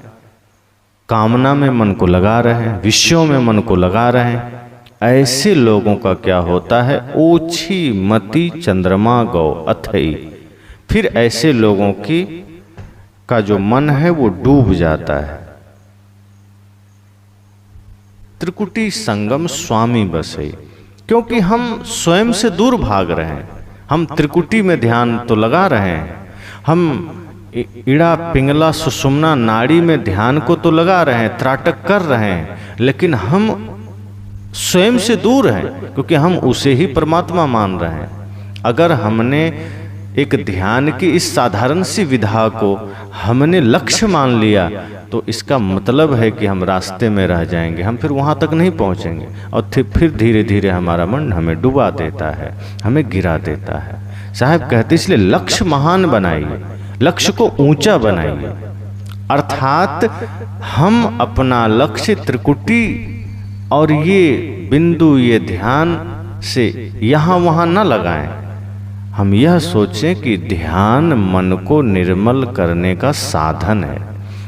Speaker 1: कामना में मन को लगा रहे हैं, विषयों में मन को लगा रहे हैं। ऐसे लोगों का क्या होता है, ओछी मति चंद्रमा गौ अथई। फिर ऐसे लोगों का जो मन है वो डूब जाता है। त्रिकुटी संगम स्वामी बसई, क्योंकि हम स्वयं से दूर भाग रहे हैं। हम त्रिकुटी में ध्यान तो लगा रहे हैं, हम इड़ा पिंगला सुषुम्ना नाड़ी में ध्यान को तो लगा रहे हैं, त्राटक कर रहे हैं, लेकिन हम स्वयं से दूर हैं, क्योंकि हम उसे ही परमात्मा मान रहे हैं। अगर हमने एक ध्यान की इस साधारण सी विधा को हमने लक्ष्य मान लिया तो इसका मतलब है कि हम रास्ते में रह जाएंगे, हम फिर वहाँ तक नहीं पहुँचेंगे, और फिर धीरे धीरे हमारा मन हमें डुबा देता है, हमें गिरा देता है। साहब कहते इसलिए लक्ष्य महान बनाइए, लक्ष्य को ऊंचा बनाइए, अर्थात हम अपना लक्ष्य त्रिकुटी और ये बिंदु, ये ध्यान से यहाँ वहाँ न लगाएं। हम यह सोचें कि ध्यान मन को निर्मल करने का साधन है,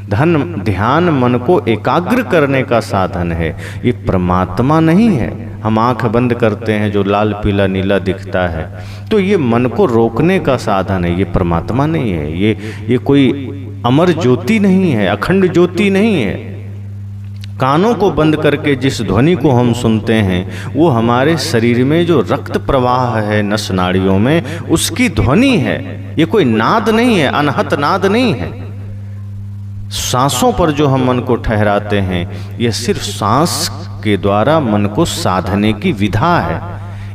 Speaker 1: ध्यान मन को एकाग्र करने का साधन है, ये परमात्मा नहीं है। हम आंख बंद करते हैं, जो लाल पीला नीला दिखता है, तो ये मन को रोकने का साधन है, ये परमात्मा नहीं है। ये कोई अमर ज्योति नहीं है, अखंड ज्योति नहीं है। कानों को बंद करके जिस ध्वनि को हम सुनते हैं वो हमारे शरीर में जो रक्त प्रवाह है नस नाड़ियों में, उसकी ध्वनि है। ये कोई नाद नहीं है, अनहत नाद नहीं है। सांसों पर जो हम मन को ठहराते हैं, यह सिर्फ सांस के द्वारा मन को साधने की विधा है।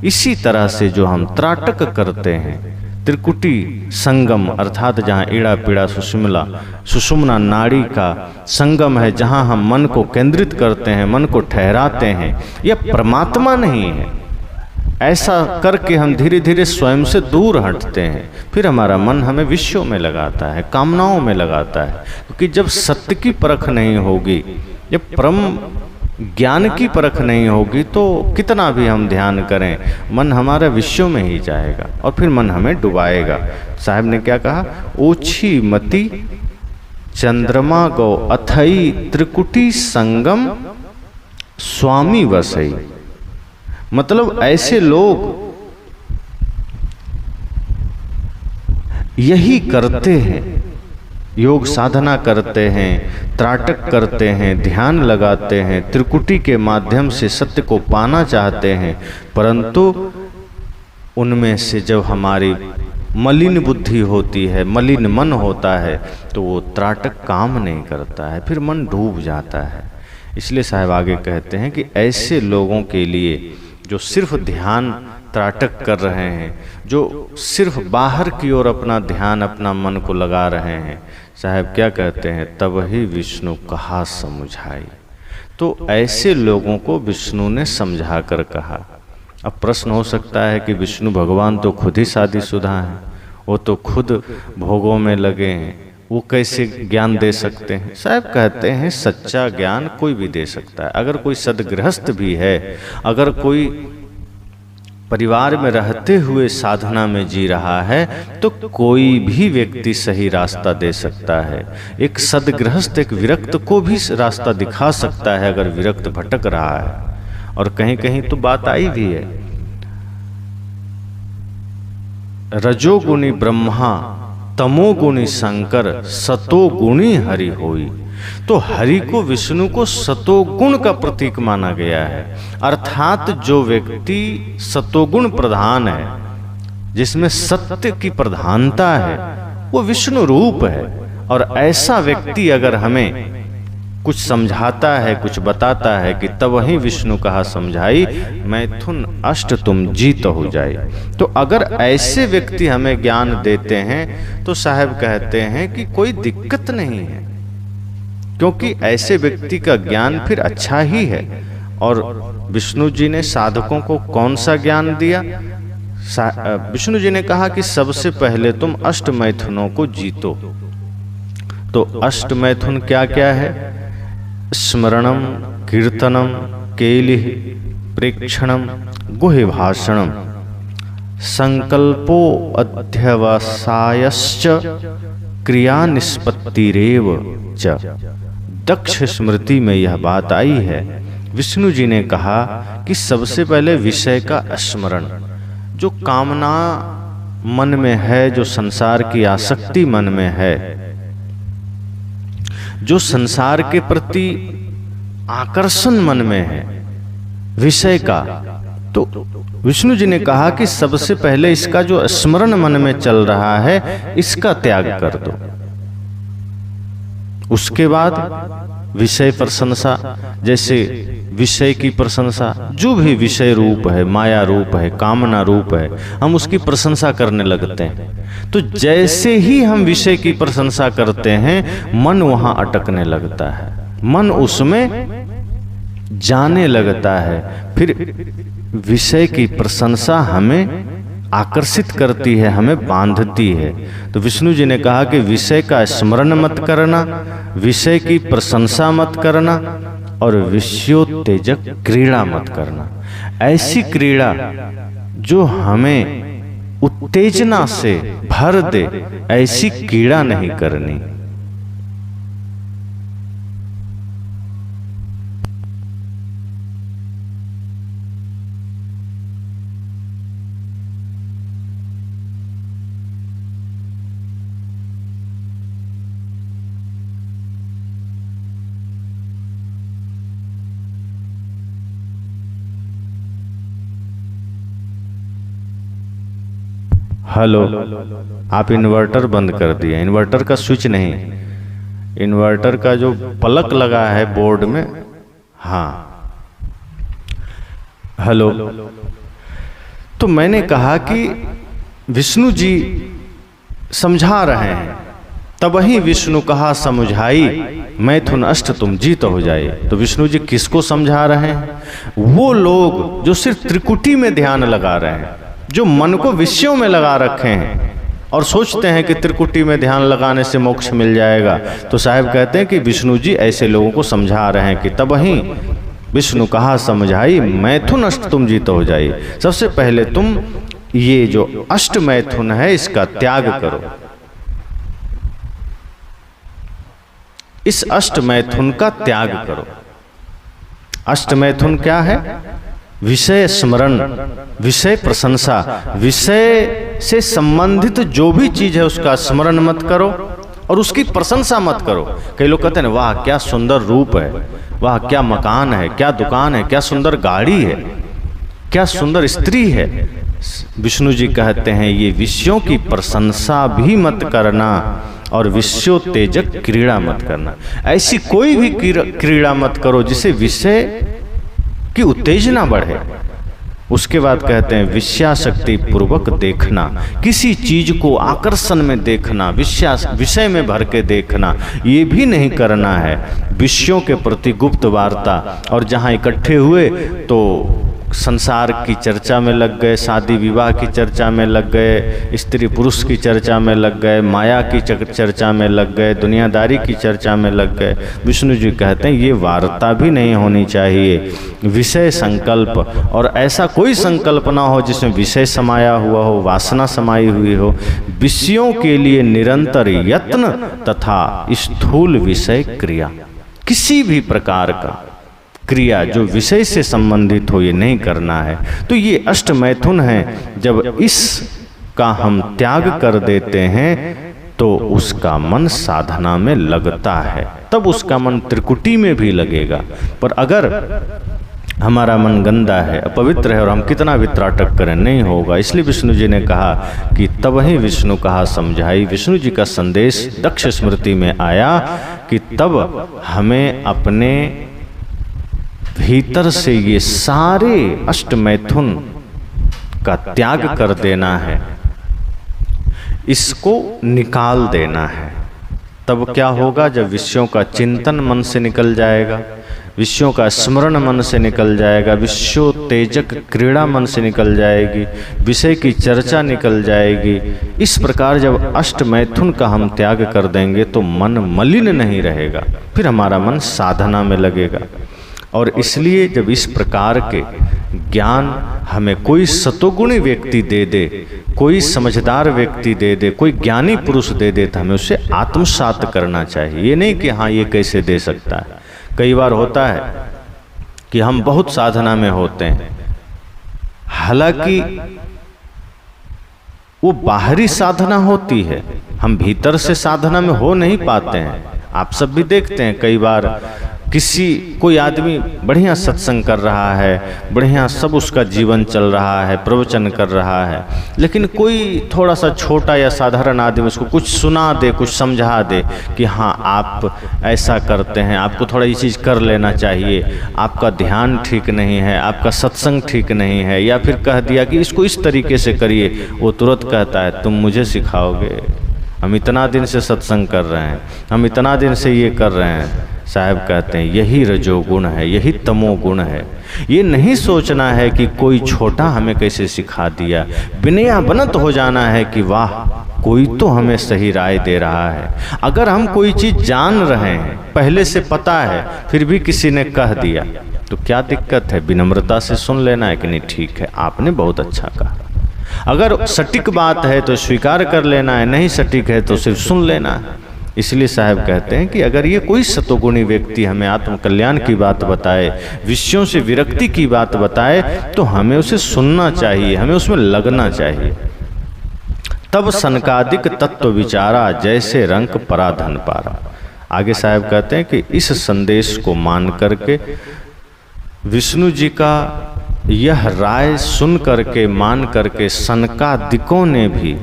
Speaker 1: इसी तरह से जो हम त्राटक करते हैं, त्रिकुटी संगम अर्थात जहाँ ईड़ा पीड़ा सुषुम्ना नाड़ी का संगम है, जहाँ हम मन को केंद्रित करते हैं, मन को ठहराते हैं, यह परमात्मा नहीं है। ऐसा करके हम धीरे धीरे स्वयं से दूर हटते हैं। फिर हमारा मन हमें विषयों में लगाता है, कामनाओं में लगाता है, क्योंकि जब सत्य की परख नहीं होगी, जब परम ज्ञान की परख नहीं होगी, तो कितना भी हम ध्यान करें, मन हमारा विषयों में ही जाएगा और फिर मन हमें डुबाएगा। साहब ने क्या कहा, ओछी मति चंद्रमा गौ अथई त्रिकुटी संगम स्वामी वसई। मतलब ऐसे लोग यही करते हैं, योग साधना करते हैं, त्राटक करते हैं, ध्यान लगाते हैं, त्रिकुटी के माध्यम से सत्य को पाना चाहते हैं, परंतु उनमें से जब हमारी मलिन बुद्धि होती है, मलिन मन होता है, तो वो त्राटक काम नहीं करता है, फिर मन डूब जाता है। इसलिए साहब आगे कहते हैं कि ऐसे लोगों के लिए जो सिर्फ ध्यान त्राटक कर रहे हैं, जो सिर्फ बाहर की ओर अपना ध्यान, अपना मन को लगा रहे हैं, साहब क्या कहते हैं, तब ही विष्णु कहा समझाई। तो ऐसे लोगों को विष्णु ने समझा कर कहा। अब प्रश्न हो सकता है कि विष्णु भगवान तो खुद ही शादीशुदा हैं, वो तो खुद भोगों में लगे हैं, वो कैसे ज्ञान दे सकते हैं। साहब कहते हैं सच्चा ज्ञान कोई भी दे सकता है। अगर कोई सदगृहस्थ भी है, अगर कोई परिवार में रहते हुए साधना में जी रहा है, तो कोई भी व्यक्ति सही रास्ता दे सकता है। एक सदगृहस्थ एक विरक्त को भी रास्ता दिखा सकता है, अगर विरक्त भटक रहा है। और कहीं कहीं तो बात आई भी है, रजोगुणी ब्रह्मा तमोगुणी शंकर सतोगुणी हरि होई। तो हरि को, विष्णु को सतोगुण का प्रतीक माना गया है, अर्थात जो व्यक्ति सतोगुण प्रधान है, जिसमें सत्य की प्रधानता है, वो विष्णु रूप है। और ऐसा व्यक्ति अगर हमें कुछ समझाता है, कुछ बताता है कि तब वही विष्णु कहा समझाई, मैथुन अष्ट तुम जीत हो जाए। तो अगर ऐसे व्यक्ति हमें ज्ञान देते हैं तो साहब कहते हैं कि कोई दिक्कत नहीं है, क्योंकि ऐसे व्यक्ति का ज्ञान फिर अच्छा ही है। और विष्णु जी ने साधकों को कौन सा ज्ञान दिया? विष्णु जी ने कहा कि सबसे पहले तुम अष्ट मैथुनों को जीतो। तो अष्ट मैथुन क्या क्या है? स्मरणम, कीर्तनम, केलिह, प्रेक्षणम, गुह्य भाषणम, संकल्पो अध्यवसायश्च, क्रिया निष्पत्तिरेव च। दक्ष स्मृति में यह बात आई है। विष्णु जी ने कहा कि सबसे पहले विषय का स्मरण, जो कामना मन में है, जो संसार की आसक्ति मन में है, जो संसार के प्रति आकर्षण मन में है विषय का, तो विष्णु जी ने कहा कि सबसे पहले इसका जो स्मरण मन में चल रहा है इसका त्याग कर दो। उसके बाद विषय प्रशंसा, जैसे विषय की प्रशंसा, जो भी विषय रूप है, माया रूप है, कामना रूप है, हम उसकी प्रशंसा करने लगते हैं। तो जैसे ही हम विषय की प्रशंसा करते हैं मन वहां अटकने लगता है, मन उसमें जाने लगता है। फिर विषय की प्रशंसा हमें आकर्षित करती है, हमें बांधती है। तो विष्णु जी ने कहा कि विषय का स्मरण मत करना, विषय की प्रशंसा मत करना और विषयोत्तेजक क्रीड़ा मत करना। ऐसी क्रीड़ा जो हमें उत्तेजना से भर दे, ऐसी क्रीड़ा नहीं करनी। हेलो, आप इन्वर्टर बंद कर दिए। इन्वर्टर का स्विच नहीं, इन्वर्टर का जो प्लग लगा है बोर्ड में। हाँ, हेलो। तो मैंने कहा कि विष्णु जी समझा रहे हैं, तब वही विष्णु कहा समझाई मैथुन अष्ट तुम जीत हो जाए। तो विष्णु जी किसको समझा रहे हैं? वो लोग जो सिर्फ त्रिकुटी में ध्यान लगा रहे हैं, जो मन को विषयों में लगा रखे हैं और सोचते हैं कि त्रिकुटी में ध्यान लगाने से मोक्ष मिल जाएगा। तो साहब कहते हैं कि विष्णु जी ऐसे लोगों को समझा रहे हैं कि तब वही विष्णु कहा समझाई मैथुन अष्ट तुम जीत हो जाइए। सबसे पहले तुम ये जो अष्ट मैथुन है इसका त्याग करो। इस अष्ट मैथुन का त्याग करो। अष्ट मैथुन क्या है? विषय स्मरण, विषय प्रशंसा, विषय से संबंधित जो भी चीज है उसका स्मरण मत करो और उसकी प्रशंसा मत करो। कई लोग कहते हैं वाह क्या सुंदर रूप है, वाह क्या मकान है, क्या दुकान है, क्या सुंदर गाड़ी है, क्या सुंदर स्त्री है। विष्णु जी कहते हैं ये विषयों की प्रशंसा भी मत करना और विषयोत्तेजक क्रीड़ा मत करना। ऐसी कोई भी क्रीड़ा मत करो जिससे विषय की उत्तेजना बढ़े। उसके बाद कहते हैं विषयाशक्ति पूर्वक देखना, किसी चीज को आकर्षण में देखना, विषय में भर के देखना, ये भी नहीं करना है। विषयों के प्रति गुप्त वार्ता, और जहाँ इकट्ठे हुए तो संसार की चर्चा में लग गए, शादी विवाह की चर्चा में लग गए, स्त्री पुरुष की चर्चा में लग गए, माया की चर्चा में लग गए, दुनियादारी की चर्चा में लग गए। विष्णु जी कहते हैं ये वार्ता भी नहीं होनी चाहिए। विषय संकल्प, और ऐसा कोई संकल्प ना हो जिसमें विषय समाया हुआ हो, वासना समाई हुई हो। विषयों के लिए निरंतर यत्न तथा स्थूल विषय क्रिया, किसी भी प्रकार का क्रिया जो विषय से संबंधित हो ये नहीं करना है। तो ये अष्ट मैथुन है। जब इसका हम त्याग कर देते हैं तो उसका मन साधना में लगता है, तब उसका मन त्रिकुटी में भी लगेगा। पर अगर हमारा मन गंदा है, अपवित्र है, और हम कितना भी त्राटक करें नहीं होगा। इसलिए विष्णु जी ने कहा कि तब ही विष्णु कहा समझाई। विष्णु जी का संदेश दक्ष स्मृति में आया कि तब हमें अपने भीतर से ये सारे अष्ट मैथुन का त्याग कर देना है, इसको निकाल देना है। तब क्या होगा? जब विषयों का चिंतन मन से निकल जाएगा, विषयों का स्मरण मन से निकल जाएगा, विषयोत्तेजक क्रीड़ा मन से निकल जाएगी, विषय की चर्चा निकल जाएगी। इस प्रकार जब अष्ट मैथुन का हम त्याग कर देंगे तो मन मलिन नहीं रहेगा, फिर हमारा मन साधना में लगेगा। और इसलिए जब इस प्रकार के ज्ञान हमें कोई सतोगुणी व्यक्ति दे दे, कोई समझदार व्यक्ति दे दे, कोई ज्ञानी पुरुष दे दे, तो हमें उसे आत्मसात करना चाहिए। ये नहीं कि हाँ ये कैसे दे सकता है। कई बार होता है कि हम बहुत साधना में होते हैं, हालांकि वो बाहरी साधना होती है, हम भीतर से साधना में हो नहीं पाते हैं। आप सब भी देखते हैं, कई बार कोई आदमी बढ़िया सत्संग कर रहा है, बढ़िया सब उसका जीवन चल रहा है, प्रवचन कर रहा है, लेकिन कोई थोड़ा सा छोटा या साधारण आदमी उसको कुछ सुना दे, कुछ समझा दे कि हाँ आप ऐसा करते हैं, आपको थोड़ा ये चीज़ कर लेना चाहिए, आपका ध्यान ठीक नहीं है, आपका सत्संग ठीक नहीं है, या फिर कह दिया कि इसको इस तरीके से करिए, वो तुरंत कहता है तुम मुझे सिखाओगे, हम इतना दिन से सत्संग कर रहे हैं, हम इतना दिन से ये कर रहे हैं। साहब कहते हैं यही रजोगुण है, यही तमोगुण है। ये नहीं सोचना है कि कोई छोटा हमें कैसे सिखा दिया, विनया बनत हो जाना है कि वाह कोई तो हमें सही राय दे रहा है। अगर हम कोई चीज़ जान रहे हैं, पहले से पता है, फिर भी किसी ने कह दिया तो क्या दिक्कत है, विनम्रता से सुन लेना है कि नहीं ठीक है आपने बहुत अच्छा कहा। अगर सटीक बात है तो स्वीकार कर लेना है, नहीं सटीक है तो सिर्फ सुन लेना है। इसलिए साहब कहते हैं कि अगर ये कोई सतोगुणी व्यक्ति हमें आत्मकल्याण की बात बताए, विषयों से विरक्ति की बात बताए, तो हमें उसे सुनना चाहिए, हमें उसमें लगना चाहिए। तब सनकादिक तत्व विचारा, जैसे रंक पराधन पारा। आगे साहब कहते हैं कि इस संदेश को मान करके, विष्णु जी का यह राय सुन करके, मान करके, सनकादिकों ने भी,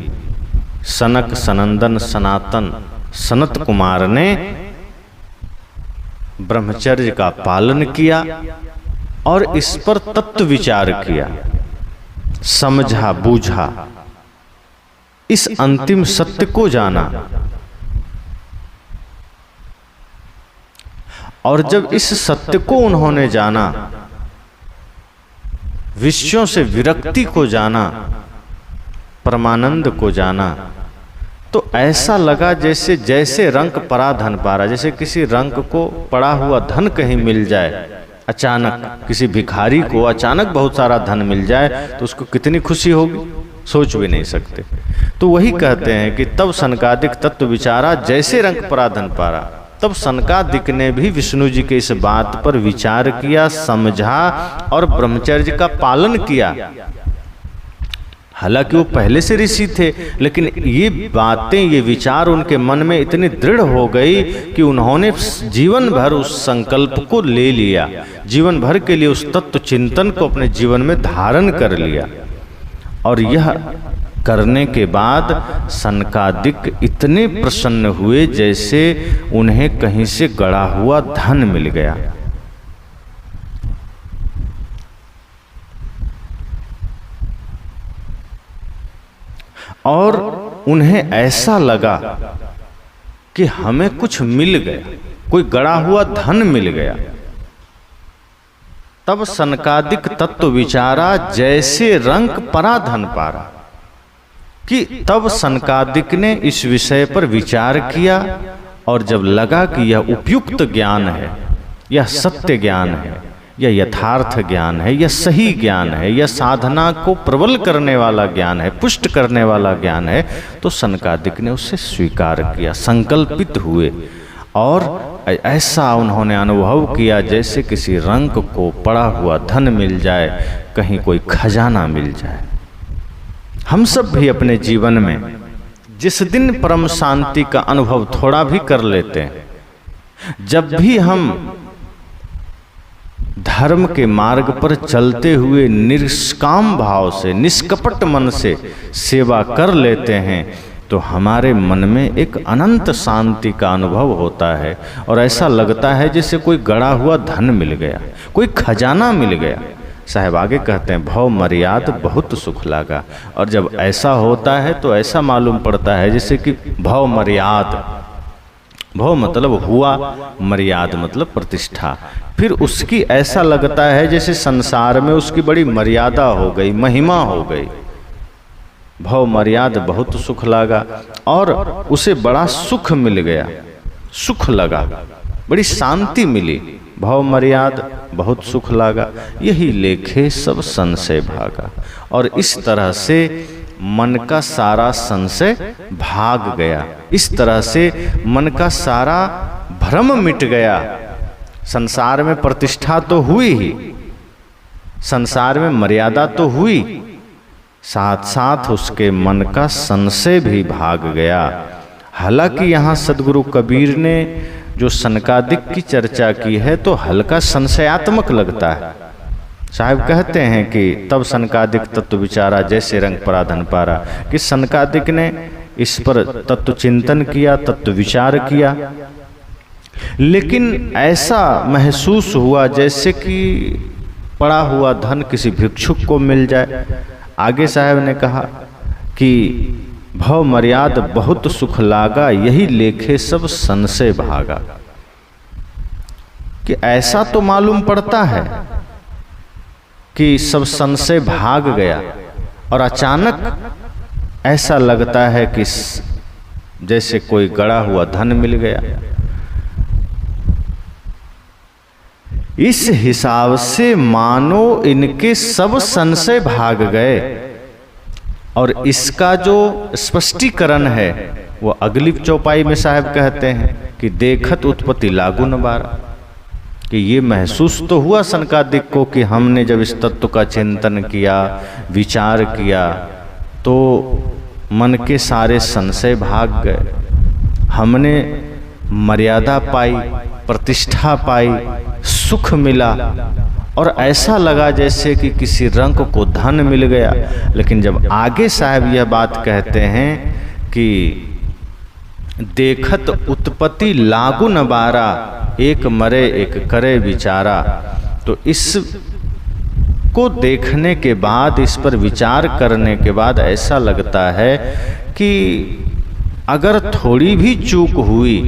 Speaker 1: सनक, सनंदन, सनातन, सनत कुमार ने ब्रह्मचर्य का पालन किया और इस पर तत्व विचार किया, समझा, बूझा, इस अंतिम सत्य को जाना। और जब इस सत्य को उन्होंने जाना, विषयों से विरक्ति को जाना, परमानंद को जाना, तो ऐसा लगा जैसे रंक परा धन पारा। जैसे किसी रंक को पड़ा हुआ धन कहीं मिल जाए, अचानक किसी भिखारी को अचानक बहुत सारा धन मिल जाए तो उसको कितनी खुशी होगी, सोच भी नहीं सकते। तो वही कहते हैं कि तब सनकादिक तत्व विचारा, जैसे रंक परा धन पारा। तब सनकादिक ने भी विष्णु जी के इस बात पर विचार किया, समझा और ब्रह्मचर्य का पालन किया। हालांकि वो पहले से ऋषि थे, लेकिन ये बातें, ये विचार उनके मन में इतनी दृढ़ हो गई कि उन्होंने जीवन भर उस संकल्प को ले लिया, जीवन भर के लिए उस तत्व चिंतन को अपने जीवन में धारण कर लिया। और यह करने के बाद सनकादिक इतने प्रसन्न हुए जैसे उन्हें कहीं से गड़ा हुआ धन मिल गया। और उन्हें ऐसा लगा कि हमें कुछ मिल गया, कोई गड़ा हुआ धन मिल गया। तब सनकादिक तत्व विचारा, जैसे रंक परा धन पारा। कि तब सनकादिक ने इस विषय पर विचार किया और जब लगा कि यह उपयुक्त ज्ञान है, यह सत्य ज्ञान है, यह यथार्थ ज्ञान है, यह सही ज्ञान है, यह साधना को प्रबल करने वाला ज्ञान है, पुष्ट करने वाला ज्ञान है, तो सनकादिक ने उसे स्वीकार किया, संकल्पित हुए और ऐसा उन्होंने अनुभव किया जैसे किसी रंक को पड़ा हुआ धन मिल जाए, कहीं कोई खजाना मिल जाए। हम सब भी अपने जीवन में जिस दिन परम शांति का अनुभव थोड़ा भी कर लेते हैं, जब भी हम धर्म के मार्ग पर चलते हुए निष्काम भाव से, निष्कपट मन से सेवा कर लेते हैं, तो हमारे मन में एक अनंत शांति का अनुभव होता है और ऐसा लगता है जैसे कोई गड़ा हुआ धन मिल गया, कोई खजाना मिल गया। साहब आगे कहते हैं, भव मर्याद बहुत सुख लागा। और जब ऐसा होता है तो ऐसा मालूम पड़ता है जैसे कि भव मर्याद, भव मतलब हुआ, मर्याद मतलब प्रतिष्ठा। फिर उसकी ऐसा लगता है जैसे संसार में उसकी बड़ी मर्यादा हो गई, महिमा हो गई। भव मर्याद बहुत सुख लगा और उसे बड़ा सुख मिल गया, सुख लगा, बड़ी शांति मिली। भव मर्याद बहुत सुख लगा, यही लेखे सब संशय भागा। और इस तरह से मन का सारा संशय भाग गया, इस तरह से मन का सारा भ्रम मिट गया। संसार में प्रतिष्ठा तो हुई ही, संसार में मर्यादा तो हुई, साथ साथ उसके मन का संशय भी भाग गया। हालांकि यहाँ सदगुरु कबीर ने जो सनकादिक की चर्चा की है तो हल्का संशयात्मक लगता है। साहब कहते हैं कि तब सनकादिक तत्व विचारा जैसे रंग पराधन पारा, कि सनकादिक ने इस पर तत्व चिंतन किया, तत्व विचार किया, लेकिन ऐसा महसूस हुआ जैसे कि पड़ा हुआ धन किसी भिक्षुक को मिल जाए। आगे साहब ने कहा कि भव मर्याद बहुत सुख लागा, यही लेखे सब संशय भागा। कि ऐसा तो मालूम पड़ता है कि सब संशय भाग गया और अचानक ऐसा लगता है कि जैसे कोई गड़ा हुआ धन मिल गया। इस हिसाब से मानो इनके सब संशय भाग गए। और इसका जो स्पष्टीकरण है वो अगली चौपाई में साहब कहते हैं कि देखत उत्पत्ति लागू न बारा, कि ये महसूस तो हुआ सनकादिक को कि हमने जब इस तत्व का चिंतन किया, विचार किया, तो मन के सारे संशय भाग गए, हमने मर्यादा पाई, प्रतिष्ठा पाई, सुख मिला और ऐसा लगा जैसे कि किसी रंग को धन मिल गया। लेकिन जब आगे साहब यह बात कहते हैं कि देखत उत्पत्ति लागू न बारा, एक मरे एक करे विचारा, तो इस को देखने के बाद, इस पर विचार करने के बाद ऐसा लगता है कि अगर थोड़ी भी चूक हुई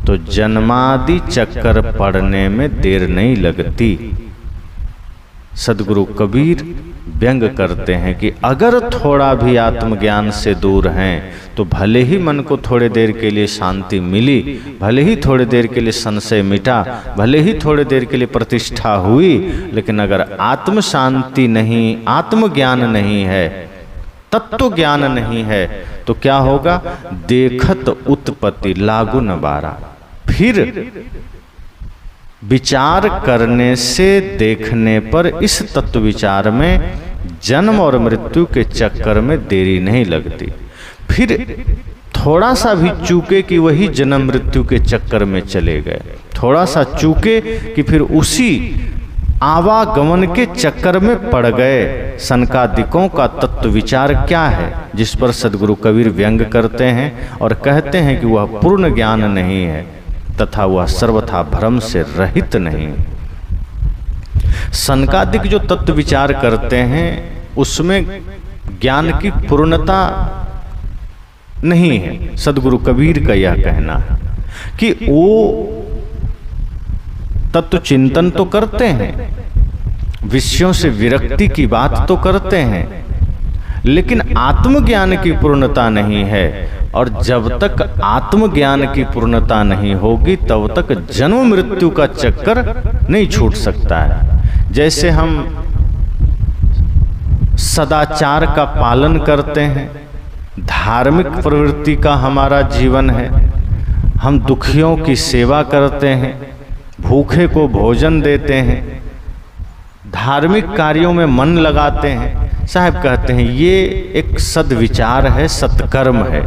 Speaker 1: तो जन्मादि चक्कर पड़ने में देर नहीं लगती। सदगुरु कबीर व्यंग करते हैं कि अगर थोड़ा भी आत्मज्ञान से दूर हैं तो भले ही मन को थोड़े देर के लिए शांति मिली, भले ही थोड़े देर के लिए संशय मिटा, भले ही थोड़े देर के लिए प्रतिष्ठा हुई, लेकिन अगर आत्म शांति नहीं, आत्मज्ञान नहीं है, तत्व ज्ञान नहीं है, तो क्या होगा? देखत उत्पत्ति लागू न बारा। फिर विचार करने से, देखने पर इस तत्व विचार में जन्म और मृत्यु के चक्कर में देरी नहीं लगती। फिर थोड़ा सा भी चूके कि वही जन्म मृत्यु के चक्कर में चले गए, थोड़ा सा चूके कि फिर उसी आवागमन के चक्कर में पड़ गए। सनकादिकों का तत्व विचार क्या है, जिस पर सदगुरु कबीर व्यंग करते हैं और कहते हैं कि वह पूर्ण ज्ञान नहीं है तथा वह सर्वथा भ्रम से रहित नहीं। सनकादिक जो तत्व विचार करते हैं उसमें ज्ञान की पूर्णता नहीं है। सदगुरु कबीर का यह कहना है कि वो तत्व चिंतन तो करते हैं, विषयों से विरक्ति की बात तो करते हैं, लेकिन आत्मज्ञान की पूर्णता नहीं है। और जब तक आत्मज्ञान की पूर्णता नहीं होगी तब तक जन्म मृत्यु का चक्कर नहीं छूट सकता है। जैसे हम सदाचार का पालन करते हैं, धार्मिक प्रवृत्ति का हमारा जीवन है, हम दुखियों की सेवा करते हैं, भूखे को भोजन देते हैं, धार्मिक कार्यों में मन लगाते हैं, साहब कहते हैं ये एक सद्विचार है, सत्कर्म है।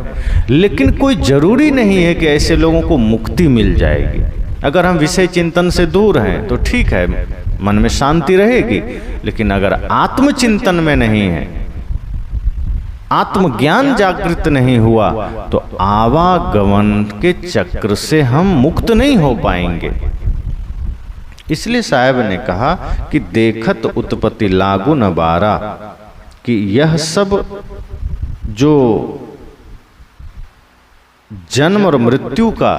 Speaker 1: लेकिन कोई जरूरी नहीं है कि ऐसे लोगों को मुक्ति मिल जाएगी। अगर हम विषय चिंतन से दूर हैं तो ठीक है, मन में शांति रहेगी, लेकिन अगर आत्मचिंतन में नहीं है, आत्मज्ञान जागृत नहीं हुआ, तो आवागमन के चक्र से हम मुक्त नहीं हो पाएंगे। इसलिए साहब ने कहा कि देखत उत्पत्ति लागू न बारा, कि यह सब जो जन्म और मृत्यु का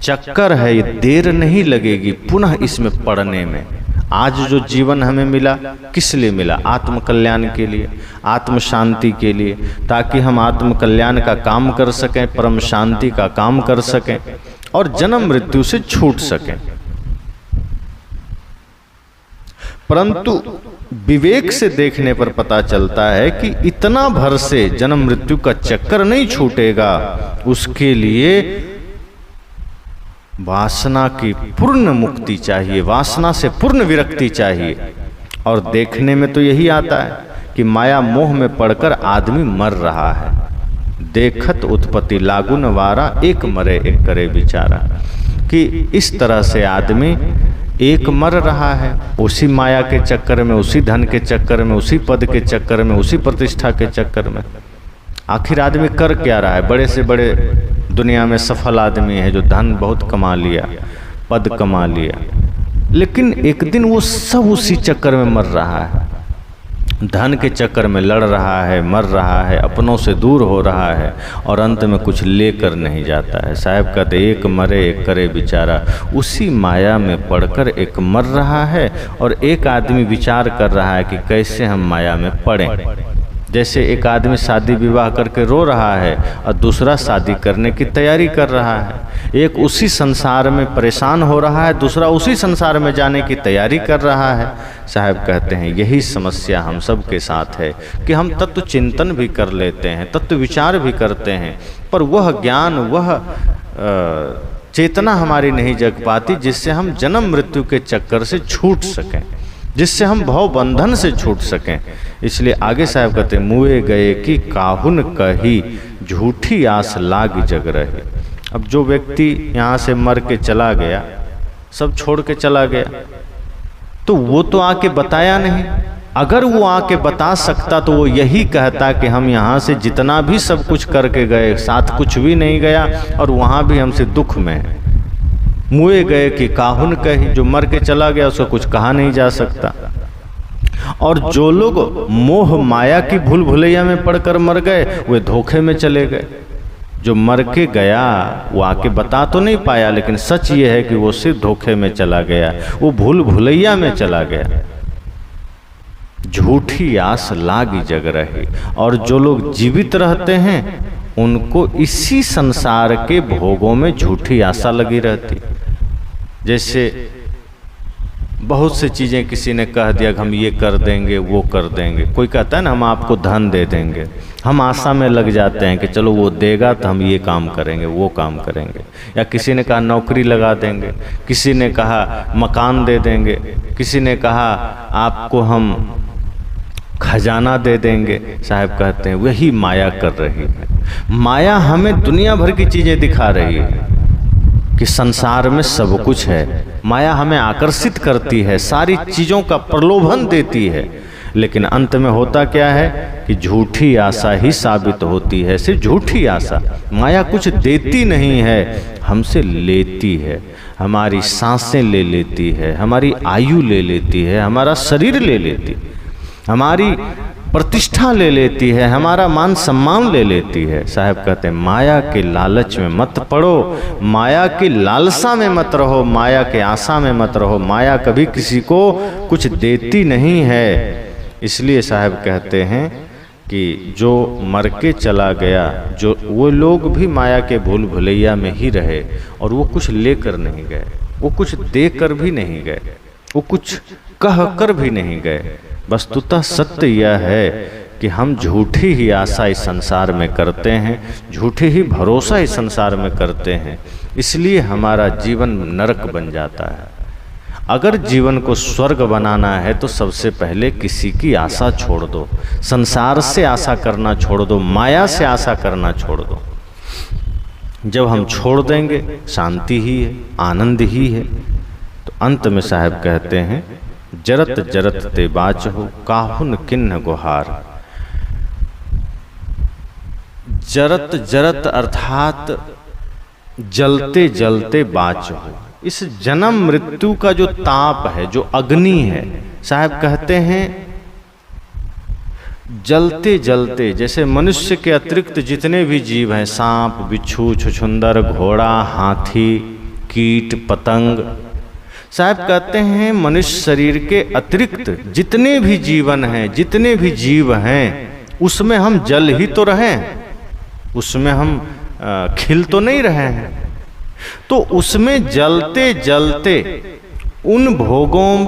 Speaker 1: चक्कर है, ये देर नहीं लगेगी पुनः इसमें पड़ने में। आज जो जीवन हमें मिला किस लिए मिला? आत्म कल्याण के लिए, आत्म शांति के लिए, ताकि हम आत्म कल्याण का काम कर सकें, परम शांति का काम कर सकें और जन्म मृत्यु से छूट सकें। परंतु विवेक से देखने पर पता चलता है कि इतना भर से जन्म मृत्यु का चक्कर नहीं छूटेगा। उसके लिए वासना की पूर्ण मुक्ति चाहिए, वासना से पूर्ण विरक्ति चाहिए। और देखने में तो यही आता है कि माया मोह में पड़कर आदमी मर रहा है। देखत उत्पत्ति लागू न वारा, एक मरे एक करे बिचारा। कि इस तरह से आदमी एक मर रहा है उसी माया के चक्कर में, उसी धन के चक्कर में, उसी पद के चक्कर में, उसी प्रतिष्ठा के चक्कर में। आखिर आदमी कर क्या रहा है? बड़े से बड़े दुनिया में सफल आदमी है जो धन बहुत कमा लिया, पद कमा लिया, लेकिन एक दिन वो सब उसी चक्कर में मर रहा है। धन के चक्कर में लड़ रहा है, मर रहा है, अपनों से दूर हो रहा है और अंत में कुछ लेकर नहीं जाता है। साहब कहते एक मरे एक करे बेचारा। उसी माया में पड़कर एक मर रहा है और एक आदमी विचार कर रहा है कि कैसे हम माया में पड़ें। जैसे एक आदमी शादी विवाह करके रो रहा है और दूसरा शादी करने की तैयारी कर रहा है। एक उसी संसार में परेशान हो रहा है, दूसरा उसी संसार में जाने की तैयारी कर रहा है। साहब कहते हैं यही समस्या हम सब के साथ है कि हम तत्व चिंतन भी कर लेते हैं, तत्व विचार भी करते हैं, पर वह ज्ञान, वह चेतना हमारी नहीं जग पाती जिससे हम जन्म मृत्यु के चक्कर से छूट सकें, जिससे हम भव बंधन से छूट सकें। इसलिए आगे साहब कहते मुए गए कि काहुन कही, झूठी आस लाग जग रही। अब जो व्यक्ति यहाँ से मर के चला गया, सब छोड़ के चला गया, तो वो तो आके बताया नहीं। अगर वो आके बता सकता तो वो यही कहता कि हम यहाँ से जितना भी सब कुछ करके गए, साथ कुछ भी नहीं गया और वहाँ भी हमसे दुख में है। मुए गए कि काहुन कही, जो मर के चला गया उसको कुछ कहा नहीं जा सकता। और जो लोग मोह माया की भूल भुलैया में पड़कर मर गए वे धोखे में चले गए। जो मर के गया वो आके बता तो नहीं पाया, लेकिन सच ये है कि वो सिर्फ धोखे में चला गया, वो भूल भुलैया में चला गया। झूठी आस लागी जग रही। और जो लोग जीवित रहते हैं उनको इसी संसार के भोगों में झूठी आशा लगी रहती। जैसे बहुत से चीज़ें किसी ने कह दिया कि हम ये कर देंगे, वो कर देंगे। कोई कहता है ना हम आपको धन दे देंगे, हम आशा में लग जाते हैं कि चलो वो देगा तो हम ये काम करेंगे, वो काम करेंगे। या किसी ने कहा नौकरी लगा देंगे, किसी ने कहा मकान दे देंगे, किसी ने कहा आपको हम खजाना दे देंगे। साहब कहते हैं वही माया कर रही है। माया हमें दुनिया भर की चीज़ें दिखा रही है कि संसार में सब कुछ है। माया हमें आकर्षित करती है, सारी चीज़ों का प्रलोभन देती है, लेकिन अंत में होता क्या है कि झूठी आशा ही साबित होती है। सिर्फ झूठी आशा। माया कुछ देती नहीं है, हमसे लेती है। हमारी सांसें ले लेती है, हमारी आयु ले लेती है, हमारा शरीर ले लेती है, हमारी प्रतिष्ठा ले लेती है, हमारा मान सम्मान ले लेती है। साहब कहते हैं माया के लालच में मत पड़ो, माया की लालसा में मत रहो, माया के आशा में मत रहो। माया कभी किसी को कुछ देती नहीं है। इसलिए साहब कहते हैं कि जो मर के चला गया, जो वो लोग भी माया के भूल भुलैया में ही रहे और वो कुछ लेकर नहीं गए, वो कुछ देकर भी नहीं गए, वो कुछ कह कर भी नहीं गए। वस्तुतः सत्य यह है कि हम झूठी ही आशा इस संसार में करते हैं, झूठी ही भरोसा इस संसार में करते हैं, इसलिए हमारा जीवन नरक बन जाता है। अगर जीवन को स्वर्ग बनाना है तो सबसे पहले किसी की आशा छोड़ दो, संसार से आशा करना छोड़ दो, माया से आशा करना छोड़ दो। जब हम छोड़ देंगे शांति ही है, आनंद ही है। तो अंत में साहब कहते हैं जरत जरत ते बाच हो, काहुन किन्न गुहार। जरत जरत अर्थात जलते जलते बाच हो। इस जन्म मृत्यु का जो ताप है, जो अग्नि है, साहब कहते हैं जलते जलते। जैसे मनुष्य के अतिरिक्त जितने भी जीव हैं, सांप, बिच्छू, छुछुंदर, घोड़ा, हाथी, कीट पतंग। साहब कहते हैं मनुष्य शरीर के अतिरिक्त जितने भी जीवन हैं, जितने भी जीव हैं, उसमें हम जल ही तो रहे हैं, उसमें हम खिल तो नहीं रहे हैं। तो उसमें जलते जलते उन भोगों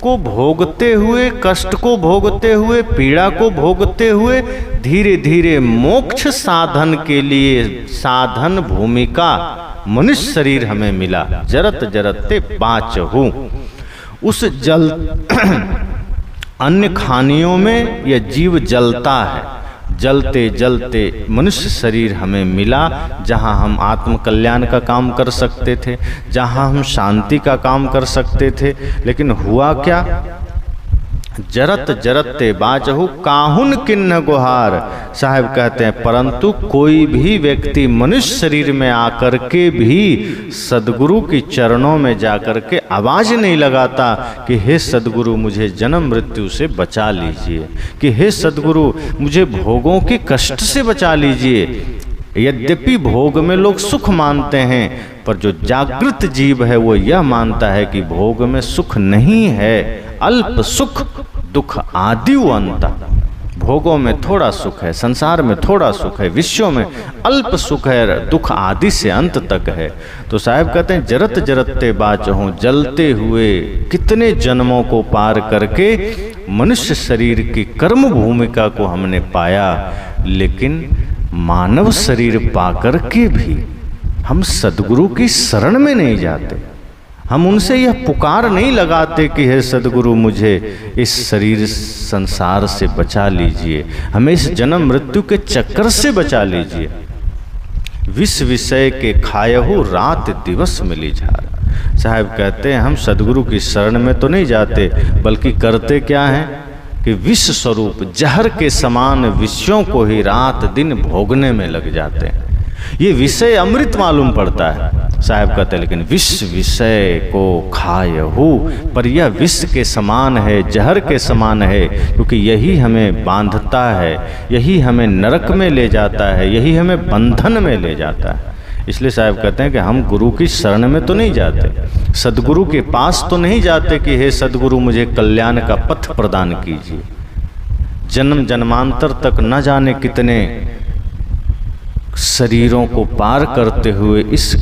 Speaker 1: को भोगते हुए, कष्ट को भोगते हुए, पीड़ा को भोगते हुए धीरे धीरे मोक्ष साधन के लिए साधन भूमिका मनुष्य शरीर हमें मिला। जरत जरते बाँचहु। उस जल अन्य खानियों में यह जीव जलता है, जलते जलते मनुष्य शरीर हमें मिला, जहाँ हम आत्म कल्याण का काम कर सकते थे, जहाँ हम शांति का काम कर सकते थे। लेकिन हुआ क्या? जरत जरते बाजहु काहुन किन्न गुहार। साहब कहते हैं परंतु कोई भी व्यक्ति मनुष्य शरीर में आकर के भी सदगुरु की चरणों में जाकर के आवाज नहीं लगाता कि हे सदगुरु मुझे जन्म मृत्यु से बचा लीजिए, कि हे सदगुरु मुझे भोगों के कष्ट से बचा लीजिए। यद्यपि भोग में लोग सुख मानते हैं, पर जो जागृत जीव है वो यह मानता है कि भोग में सुख नहीं है, अल्प सुख दुख आदि अंत। भोगों में थोड़ा सुख है, संसार में थोड़ा सुख है, विश्व में अल्प सुख है, दुख आदि से अंत तक है। तो साहब कहते हैं जरत जरते बाचहूं, जलते हुए कितने जन्मों को पार करके मनुष्य शरीर की कर्म भूमिका को हमने पाया, लेकिन मानव शरीर पाकर के भी हम सदगुरु की शरण में नहीं जाते। हम उनसे यह पुकार नहीं लगाते कि हे सदगुरु मुझे इस शरीर संसार से बचा लीजिए, हमें इस जन्म मृत्यु के चक्कर से बचा लीजिए। विष विषय के खायहु रात दिवस मिली झार। साहब कहते हैं हम सदगुरु की शरण में तो नहीं जाते, बल्कि करते क्या हैं कि विष स्वरूप जहर के समान विषयों को ही रात दिन भोगने में लग जाते हैं। ये विषय अमृत मालूम पड़ता है, साहब कहते हैं, लेकिन विष विषय को खायहु, पर यह विष के समान है, जहर के समान है, क्योंकि यही हमें बांधता है, यही हमें नरक में ले जाता है, यही हमें बंधन में ले जाता है। इसलिए साहब कहते हैं कि हम गुरु की शरण में तो नहीं जाते, सदगुरु के पास तो नहीं जाते कि हे सदगुरु मुझे कल्याण का पथ प्रदान कीजिए। जन्म जन्मांतर तक न जाने कितने शरीरों को पार करते हुए इस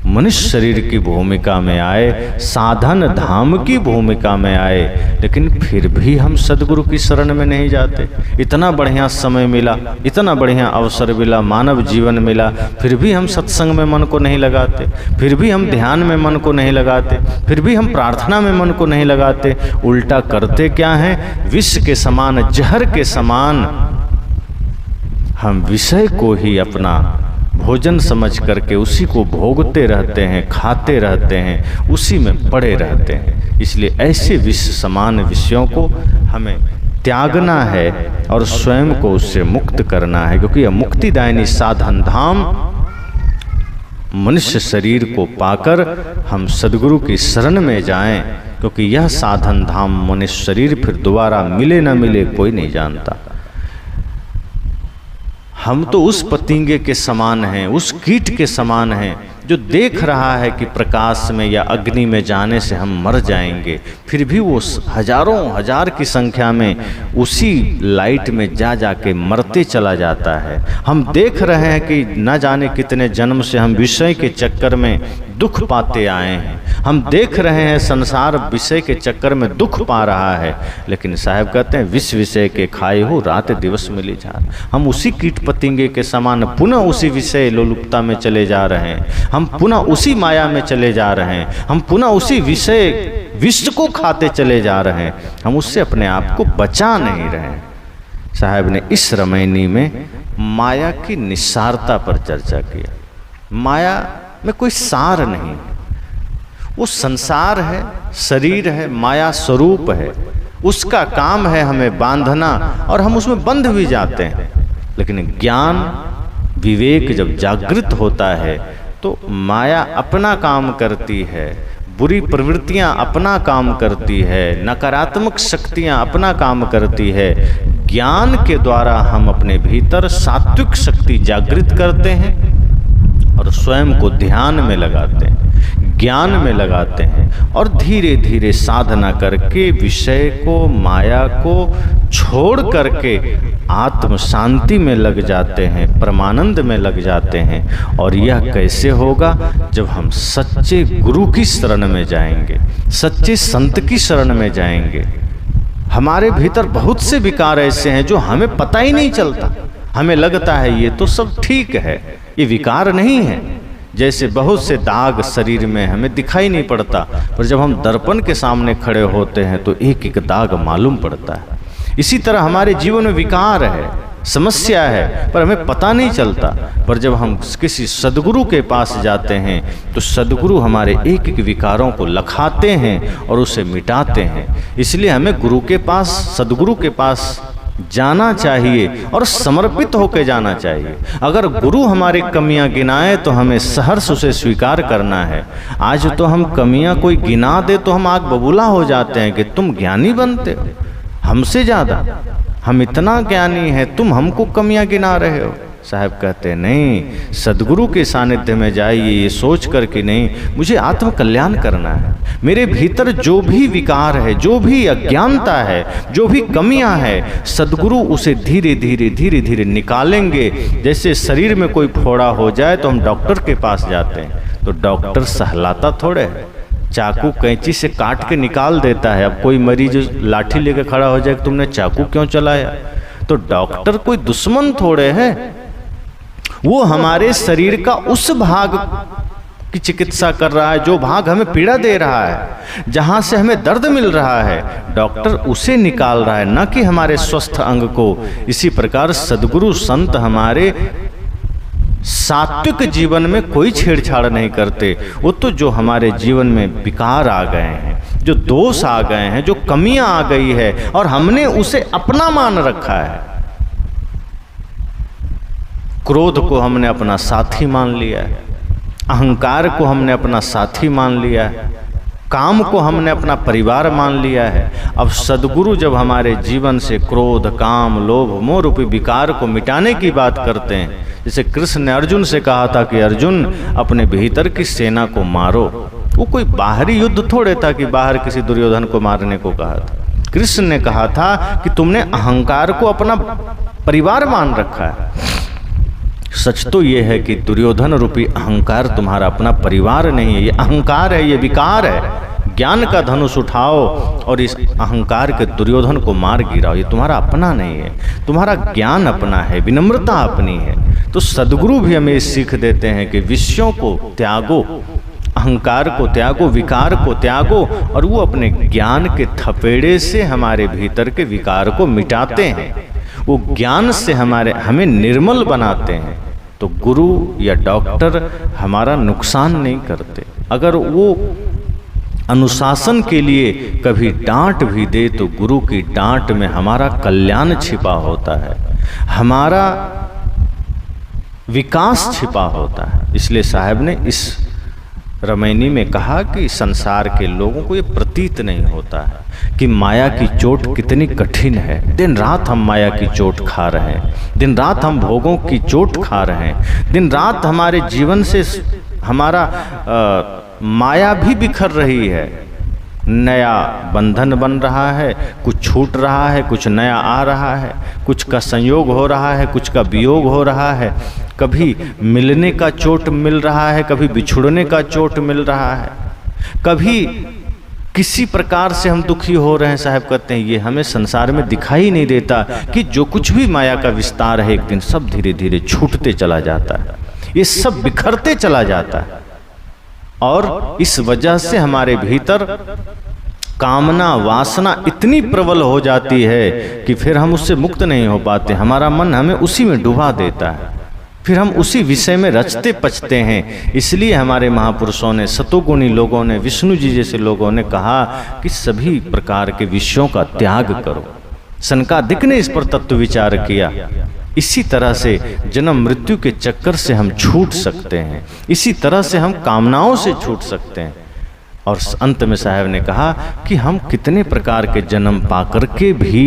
Speaker 1: मनुष्य शरीर की भूमिका में आए, साधन धाम की भूमिका में आए, लेकिन फिर भी हम सदगुरु की शरण में नहीं जाते। इतना बढ़िया समय मिला, इतना बढ़िया अवसर मिला, मानव जीवन मिला, फिर भी हम सत्संग में मन को नहीं लगाते, फिर भी हम ध्यान में मन को नहीं लगाते, फिर भी हम प्रार्थना में मन को नहीं लगाते। उल्टा करते क्या हैं? विष के समान, जहर के समान हम विषय को ही अपना भोजन समझ करके उसी को भोगते रहते हैं, खाते रहते हैं, उसी में पड़े रहते हैं। इसलिए ऐसे विष समान विषयों को हमें त्यागना है और स्वयं को उससे मुक्त करना है, क्योंकि यह मुक्तिदायिनी साधन धाम मनुष्य शरीर को पाकर हम सदगुरु की शरण में जाएं, क्योंकि यह साधन धाम मनुष्य शरीर फिर दोबारा मिले न मिले कोई नहीं जानता। हम तो उस पतंगे के समान हैं, उस कीट के समान हैं जो देख रहा है कि प्रकाश में या अग्नि में जाने से हम मर जाएंगे, फिर भी वो हजारों हजार की संख्या में उसी लाइट में जा जाके मरते चला जाता है। हम देख रहे हैं कि न जाने कितने जन्म से हम विषय के चक्कर में दुख पाते आए हैं, हम देख रहे हैं संसार विषय के चक्कर में दुख पा रहा है, लेकिन साहब कहते हैं विष विषय के खाए हो रात दिवस मिली झार। हम उसी कीट पतंगे के समान पुनः उसी विषय लोलुपता में चले जा रहे हैं, हम पुनः उसी माया में चले जा रहे हैं, हम पुनः उसी विषय विष को खाते चले जा रहे हैं, हम उससे अपने आप को बचा नहीं रहे हैं। साहब ने इस रामायणी में माया की निस्सारता पर चर्चा किया। माया में कोई सार नहीं, वो संसार है, शरीर है, माया स्वरूप है, उसका काम है हमें बांधना और हम उसमें बंध भी जाते हैं। लेकिन ज्ञान विवेक जब जागृत होता है तो माया अपना काम करती है, बुरी प्रवृत्तियां अपना काम करती है, नकारात्मक शक्तियां अपना काम करती है। ज्ञान के द्वारा हम अपने भीतर सात्विक शक्ति जागृत करते हैं और स्वयं को ध्यान में लगाते हैं। ज्ञान में लगाते हैं और धीरे धीरे साधना करके विषय को, माया को छोड़ करके आत्म शांति में लग जाते हैं, परमानंद में लग जाते हैं। और यह कैसे होगा? जब हम सच्चे गुरु की शरण में जाएंगे, सच्चे संत की शरण में जाएंगे। हमारे भीतर बहुत से विकार ऐसे हैं जो हमें पता ही नहीं चलता। हमें लगता है ये तो सब ठीक है, ये विकार नहीं है। जैसे बहुत से दाग शरीर में हमें दिखाई नहीं पड़ता, पर जब हम दर्पण के सामने खड़े होते हैं तो एक एक दाग मालूम पड़ता है। इसी तरह हमारे जीवन में विकार है, समस्या है, पर हमें पता नहीं चलता। पर जब हम किसी सद्गुरु के पास जाते हैं तो सद्गुरु हमारे एक एक विकारों को लखाते हैं और उसे मिटाते हैं। इसलिए हमें गुरु के पास, सद्गुरु के पास जाना चाहिए और समर्पित होकर जाना चाहिए। अगर गुरु हमारी कमियां गिनाए तो हमें सहर्ष उसे स्वीकार करना है। आज तो हम कमियां कोई गिना दे तो हम आग बबूला हो जाते हैं कि तुम ज्ञानी बनते हो हमसे ज़्यादा, हम इतना ज्ञानी हैं, तुम हमको कमियां गिना रहे हो। साहब कहते नहीं, सद्गुरु के सानिध्य में जाइए ये सोच कर कि नहीं मुझे आत्म कल्याण करना है। मेरे भीतर जो भी विकार है, जो भी अज्ञानता है, जो भी कमियां है, सद्गुरु उसे धीरे धीरे निकालेंगे। जैसे शरीर में कोई फोड़ा हो जाए तो हम डॉक्टर के पास जाते हैं तो डॉक्टर सहलाता थोड़े है, चाकू कैंची से काट के निकाल देता है। अब कोई मरीज लाठी लेकर खड़ा हो जाए कि तुमने चाकू क्यों चलाया, तो डॉक्टर कोई दुश्मन थोड़े है, वो हमारे शरीर का उस भाग की चिकित्सा कर रहा है जो भाग हमें पीड़ा दे रहा है, जहां से हमें दर्द मिल रहा है, डॉक्टर उसे निकाल रहा है, न कि हमारे स्वस्थ अंग को। इसी प्रकार सद्गुरु संत हमारे सात्विक जीवन में कोई छेड़छाड़ नहीं करते। वो तो जो हमारे जीवन में विकार आ गए हैं, जो दोष आ गए हैं, जो कमियां आ गई है और हमने उसे अपना मान रखा है। क्रोध को हमने अपना साथी मान लिया है, अहंकार को हमने अपना साथी मान लिया है, काम को हमने अपना परिवार मान लिया है। अब सद्गुरु जब हमारे जीवन से क्रोध, काम, लोभ, मोह रूपी विकार को मिटाने की बात करते हैं, जैसे कृष्ण ने अर्जुन से कहा था कि अर्जुन अपने भीतर की सेना को मारो। वो कोई बाहरी युद्ध थोड़े था कि बाहर किसी दुर्योधन को मारने को कहा था। कृष्ण ने कहा था कि तुमने अहंकार को अपना परिवार मान रखा है। सच तो ये है कि दुर्योधन रूपी अहंकार तुम्हारा अपना परिवार नहीं है, ये अहंकार है, ये विकार है। ज्ञान का धनुष उठाओ और इस अहंकार के दुर्योधन को मार गिराओ। ये तुम्हारा अपना नहीं है, तुम्हारा ज्ञान अपना है, विनम्रता अपनी है। तो सद्गुरु भी हमें सीख देते हैं कि विषयों को त्यागो, अहंकार को त्यागो, विकार को त्यागो, और वो अपने ज्ञान के थपेड़े से हमारे भीतर के विकार को मिटाते हैं। वो ज्ञान से हमें निर्मल बनाते हैं। तो गुरु या डॉक्टर हमारा नुकसान नहीं करते। अगर वो अनुशासन के लिए कभी डांट भी दे तो गुरु की डांट में हमारा कल्याण छिपा होता है, हमारा विकास छिपा होता है। इसलिए साहब ने इस रमैनी में कहा कि संसार के लोगों को ये प्रतीत नहीं होता है कि माया की चोट कितनी कठिन है। दिन रात हम माया की चोट खा रहे हैं, दिन रात हम भोगों की चोट खा रहे हैं, दिन रात हमारे जीवन से हमारा माया भी बिखर रही है। नया बंधन बन रहा है, कुछ छूट रहा है, कुछ नया आ रहा है, कुछ का संयोग हो रहा है, कुछ का वियोग हो रहा है। कभी मिलने का चोट मिल रहा है, कभी बिछुड़ने का चोट मिल रहा है, कभी किसी प्रकार से हम दुखी हो रहे हैं। साहब कहते हैं ये हमें संसार में दिखाई नहीं देता कि जो कुछ भी माया का विस्तार है एक दिन सब धीरे धीरे छूटते चला जाता है, ये सब बिखरते चला जाता है। और इस वजह से हमारे भीतर कामना, वासना इतनी प्रबल हो जाती है कि फिर हम उससे मुक्त नहीं हो पाते। हमारा मन हमें उसी में डुबा देता है, फिर हम उसी विषय में रचते पचते हैं। इसलिए हमारे महापुरुषों ने, सतोगुणी लोगों ने, विष्णु जी जैसे लोगों ने कहा कि सभी प्रकार के विषयों का त्याग करो। सनकादिक ने इस पर तत्व विचार किया। इसी तरह से जन्म मृत्यु के चक्कर से हम छूट सकते हैं, इसी तरह से हम कामनाओं से छूट सकते हैं। और अंत में साहब ने कहा कि हम कितने प्रकार के जन्म पाकर के भी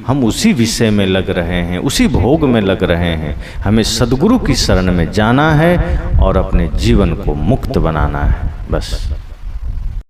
Speaker 1: हम उसी विषय में लग रहे हैं, उसी भोग में लग रहे हैं। हमें सद्गुरु की शरण में जाना है और अपने जीवन को मुक्त बनाना है, बस।